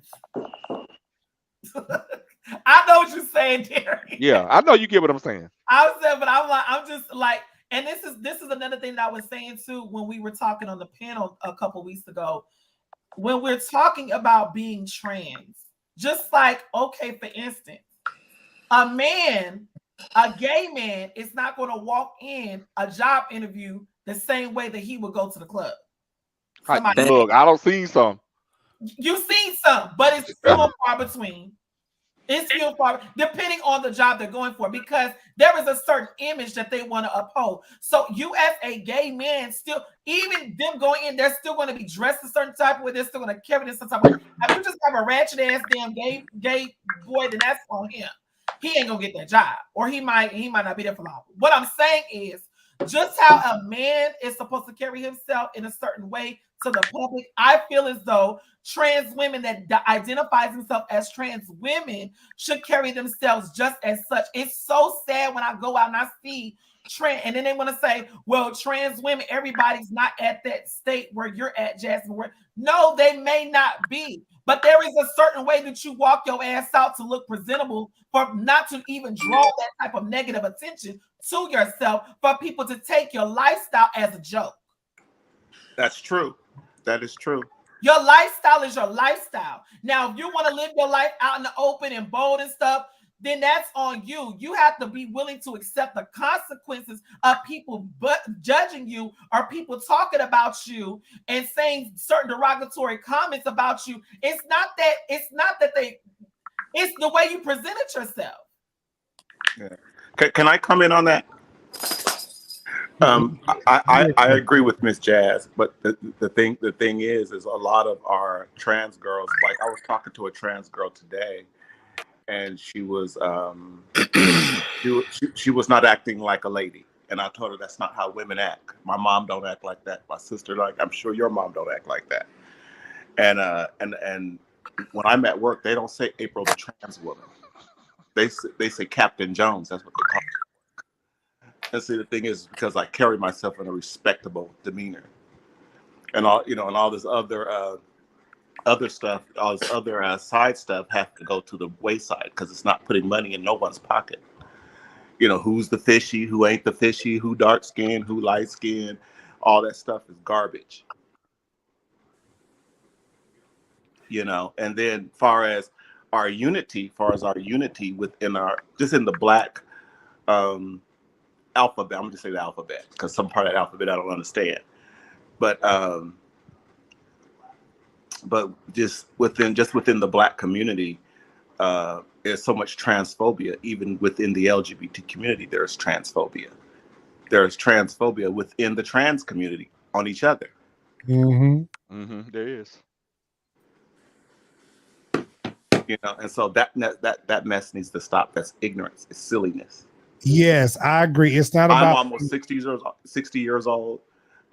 I know what you're saying, Derek. Yeah, I know you get what I'm saying. I'm saying, but I'm just like. And this is another thing that I was saying too when we were talking on the panel a couple weeks ago. When we're talking about being trans, Just like, okay, for instance, a gay man is not going to walk in a job interview the same way that he would go to the club. Look, I don't see some. You've seen some, but it's few and far between. It's few and far, depending on the job they're going for, because there is a certain image that they want to uphold. So you as a gay man, still, even them going in, they're still going to be dressed a certain type of way. They're still going to carry this some type of way. If you just have a ratchet ass damn gay boy, then that's on him. He ain't gonna get that job, or he might not be there for long. What I'm saying is, just how a man is supposed to carry himself in a certain way to the public, I feel as though trans women that identifies themselves as trans women should carry themselves just as such. It's so sad when I go out and I see trans, and then they want to say, well, trans women, everybody's not at that state where you're at, Jasmine. No, they may not be, but there is a certain way that you walk your ass out to look presentable, for not to even draw that type of negative attention to yourself, for people to take your lifestyle as a joke. That's true. That is true. Your lifestyle is your lifestyle. Now, if you want to live your life out in the open and bold and stuff, then that's on you. You have to be willing to accept the consequences of people judging you, or people talking about you and saying certain derogatory comments about you. It's the way you presented yourself. Yeah. Can I comment on that? I agree with Miss Jazz, but the thing is a lot of our trans girls, like I was talking to a trans girl today, and she was she was not acting like a lady, and I told her that's not how women act. My mom don't act like that. My sister, like, I'm sure your mom don't act like that. And when I'm at work, they don't say April the trans woman. They say Captain Jones. That's what they call it. And see, the thing is, because I carry myself in a respectable demeanor, and all this other stuff, all this other side stuff, have to go to the wayside because it's not putting money in no one's pocket. Who's the fishy, who ain't the fishy, who dark skinned, who light skinned, all that stuff is garbage. And then far as our unity within just in the black alphabet, I'm gonna just say the alphabet because some part of the alphabet I don't understand, but just within the black community, there's so much transphobia. Even within the LGBT community, there's transphobia. There's transphobia within the trans community on each other. There is. And so that mess needs to stop. That's ignorance. It's silliness. Yes, I agree. It's not about. I'm almost 60 years old.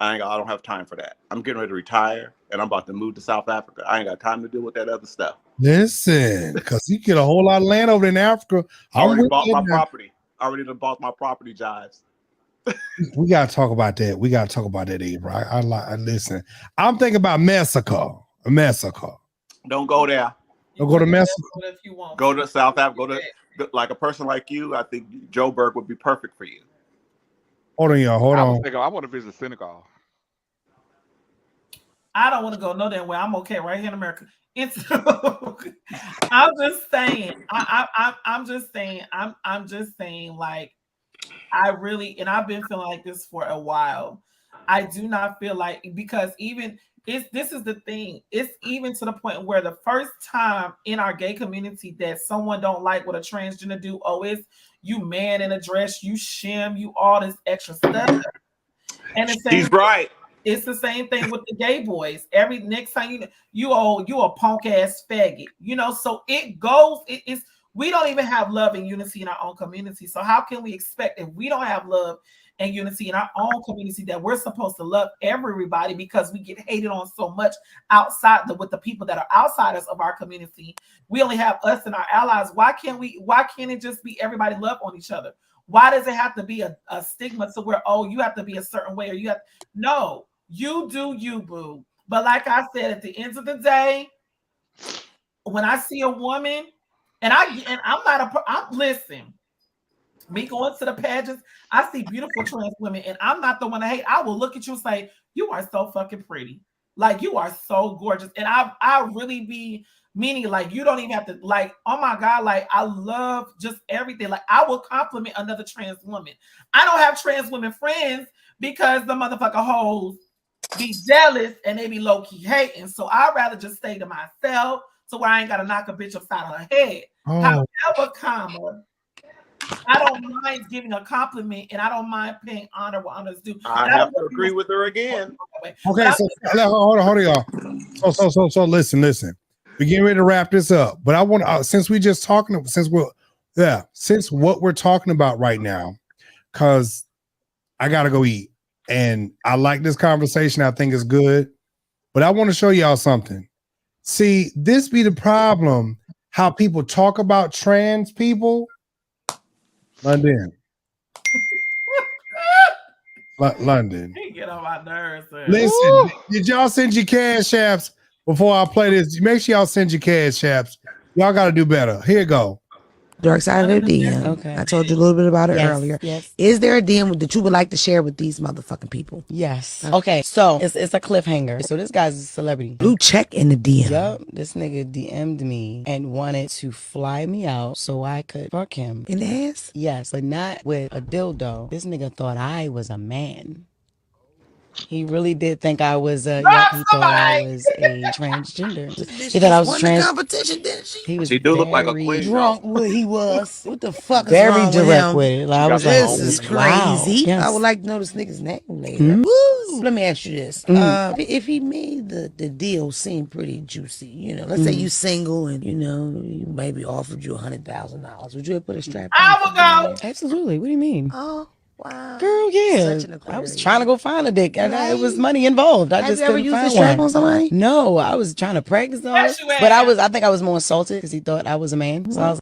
I don't have time for that. I'm getting ready to retire, and I'm about to move to South Africa. I ain't got time to deal with that other stuff. Listen, because you get a whole lot of land over in Africa. I already bought my property. I already bought my property, Jives. We gotta talk about that. We gotta talk about that, April. I listen. I'm thinking about Mexico. Don't go there. Don't go to Mexico. Go to South Africa. Go to like a person like you. I think Joburg would be perfect for you. Hold on, y'all. Hold on. I want to visit Senegal. I don't want to go no damn way. I'm okay right here in America. I'm just saying. I'm just saying. Like, I really, and I've been feeling like this for a while. I do not feel like, because this is the thing. It's even to the point where the first time in our gay community that someone don't like what a transgender do, it's you man in a dress, you shim, you all this extra stuff. And he's right. It's the same thing with the gay boys. Every next time you a punk ass faggot, So it goes. It's we don't even have love and unity in our own community. So how can we expect, if we don't have love and unity in our own community, that we're supposed to love everybody because we get hated on so much outside with the people that are outsiders of our community? We only have us and our allies. Why can't it just be everybody love on each other? Why does it have to be a stigma to where, you have to be a certain way, or no, you do you, boo. But like I said, at the end of the day, when I see a woman, listen, me going to the pageants, I see beautiful trans women, and I'm not the one to hate. I will look at you and say, you are so fucking pretty. Like, you are so gorgeous. And I really be meaning, like, you don't even have to, like, oh my God, like, I love just everything. Like, I will compliment another trans woman. I don't have trans women friends because the motherfucker hoes be jealous and they be low-key hating. So I'd rather just stay to myself so where I ain't got to knock a bitch upside her head. However, comma, I don't mind giving a compliment and I don't mind paying honor what honors due. I have to agree with her again. Okay, so hold on, y'all. So listen. We're getting ready to wrap this up, but I want since what we're talking about right now, because I gotta go eat, and I like this conversation. I think it's good, but I want to show y'all something. See, this be the problem. How people talk about trans people. London. London. He get on my nerves. Listen, did y'all send your cash apps before I play this? Make sure y'all send your cash apps. Y'all got to do better. Here you go. Dark side of the DM. Okay. I told you a little bit about it earlier. Yes. Is there a DM that you would like to share with these motherfucking people? Yes. Okay, so it's a cliffhanger. So this guy's a celebrity. Blue check in the DM. Yup. This nigga DM'd me and wanted to fly me out so I could fuck him. In the ass? Yes, but not with a dildo. This nigga thought I was a man. He really did think I was he thought I was a transgender. He thought I was a trans competition, didn't she? He was She do look like a very queen. Drunk what he was. What the fuck is very wrong direct with with him? it. Like, I was This like, is wow. crazy. Yes. I would like to know this nigga's name later. Mm-hmm. Woo! Let me ask you this. Mm. If he made the deal seem pretty juicy, you know, let's say you single and, you know, you maybe offered you $100,000. Would you have put a strap on? I will go. Absolutely. What do you mean? Oh, wow. Girl, yeah. Such an I was Aquarius. trying to go find a dick. And Right. it was money involved. I Have just you ever couldn't used a find strap one. on somebody? No, I was trying to practice on Yes, it. you But have. I think I was more insulted because he thought I was a man. So I was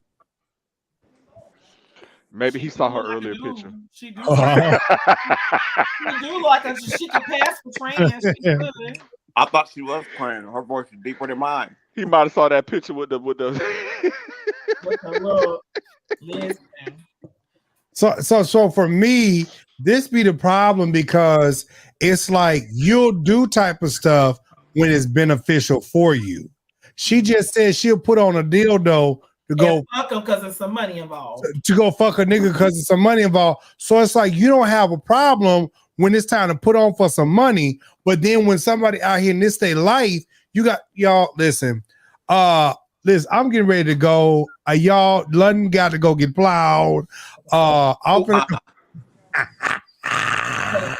Maybe he saw her earlier picture. She do like, she do like a, she can pass for trans. She could. I thought she was crying. Her voice is deeper than mine. He might have saw that picture with the With the little, listen. So for me, this be the problem because it's like you'll do type of stuff when it's beneficial for you. She just said she'll put on a dildo to go fuck him because there's some money involved. To go fuck a nigga because there's some money involved. So it's like you don't have a problem when it's time to put on for some money, but then when somebody out here in this state life, you got y'all listen. Listen, I'm getting ready to go. Y'all, London got to go get plowed. I'm finna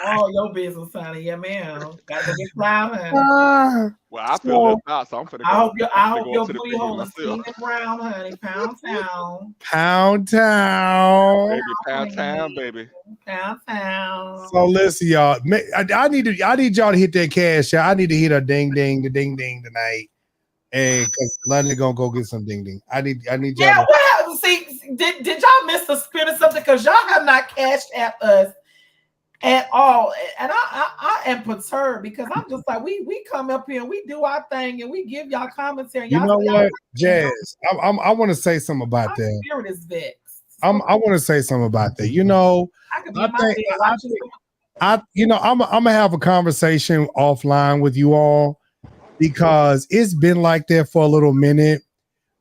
All your business, honey. Yeah, man. Gotta go get plowed, honey. Well, I feel left out, so I'm finna go. I hope your booty hole is clean and brown, honey. Pound town. Pound town. Baby, pound town, baby. Pound town. So listen, y'all. I need y'all to hit that cash out. I need to hit a ding ding tonight. And because London gonna go get some ding ding. I need y'all. Yeah, what happened? See, did y'all miss the spirit of something? Because y'all have not cashed at us at all. And I am perturbed because I'm just like, we come up here and we do our thing and we give y'all commentary. You know what, Jess? I want to say something about my that. spirit is vexed. I want to say something about that. You know, I could be in my bed watching. I'm gonna have a conversation offline with you all because it's been like that for a little minute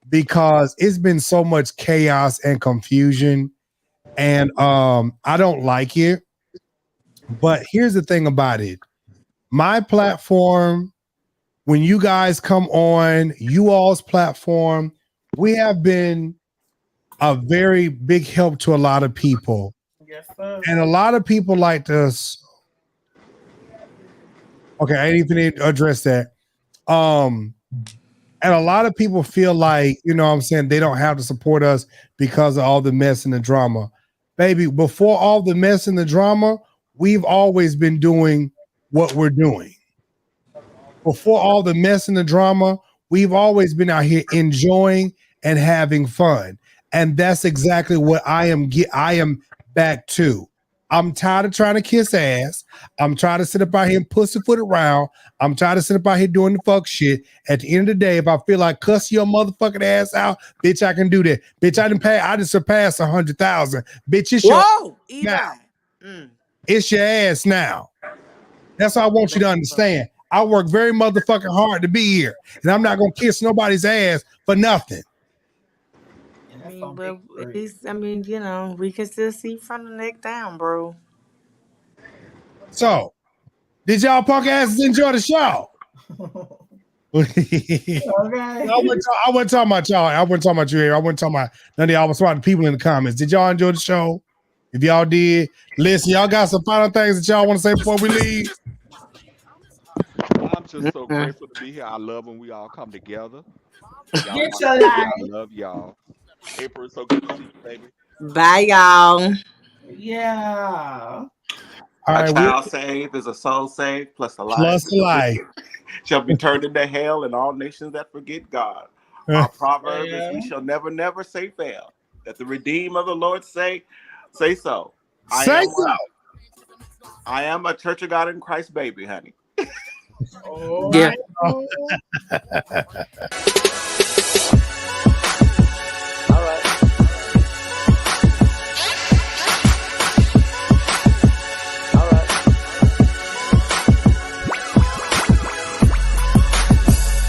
because it's been so much chaos and confusion, and I don't like it. But here's the thing about it. My platform, when you guys come on, you all's platform, we have been a very big help to a lot of people. Yes, sir. And a lot of people like to. Okay, I didn't even address that. And a lot of people feel like, you know what I'm saying, they don't have to support us because of all the mess and the drama. Baby, before all the mess and the drama, we've always been doing what we're doing. Before all the mess and the drama, we've always been out here enjoying and having fun. And that's exactly what I am back to. I'm tired of trying to kiss ass. I'm trying to sit up out here and pussyfoot around. I'm trying to sit up out here doing the fuck shit. At the end of the day, if I feel like cuss your motherfucking ass out, bitch, I can do that. Bitch, I just surpassed 100,000. Bitch, it's your now. It's your ass now. That's what I want you to understand. I work very motherfucking hard to be here, and I'm not gonna kiss nobody's ass for nothing. I mean, but at least, I mean, you know, we can still see from the neck down, bro. So, did y'all punk asses enjoy the show? Okay. I wasn't talking about y'all. I wasn't talking about you here. I wasn't talking about none of y'all. I was talking to people in the comments. Did y'all enjoy the show? If y'all did, listen, y'all got some final things that y'all want to say before we leave? I'm just so grateful to be here. I love when we all come together. Y'all Get your life. I love y'all. April, so good to see you, baby. Bye, y'all. Yeah. A child saved is a soul saved, plus a life shall be turned into hell, and all nations that forget God. Our proverb is, we shall never, never say fail. That the redeemed of the Lord say so. I am a Church of God in Christ baby, honey. Oh, yeah. right.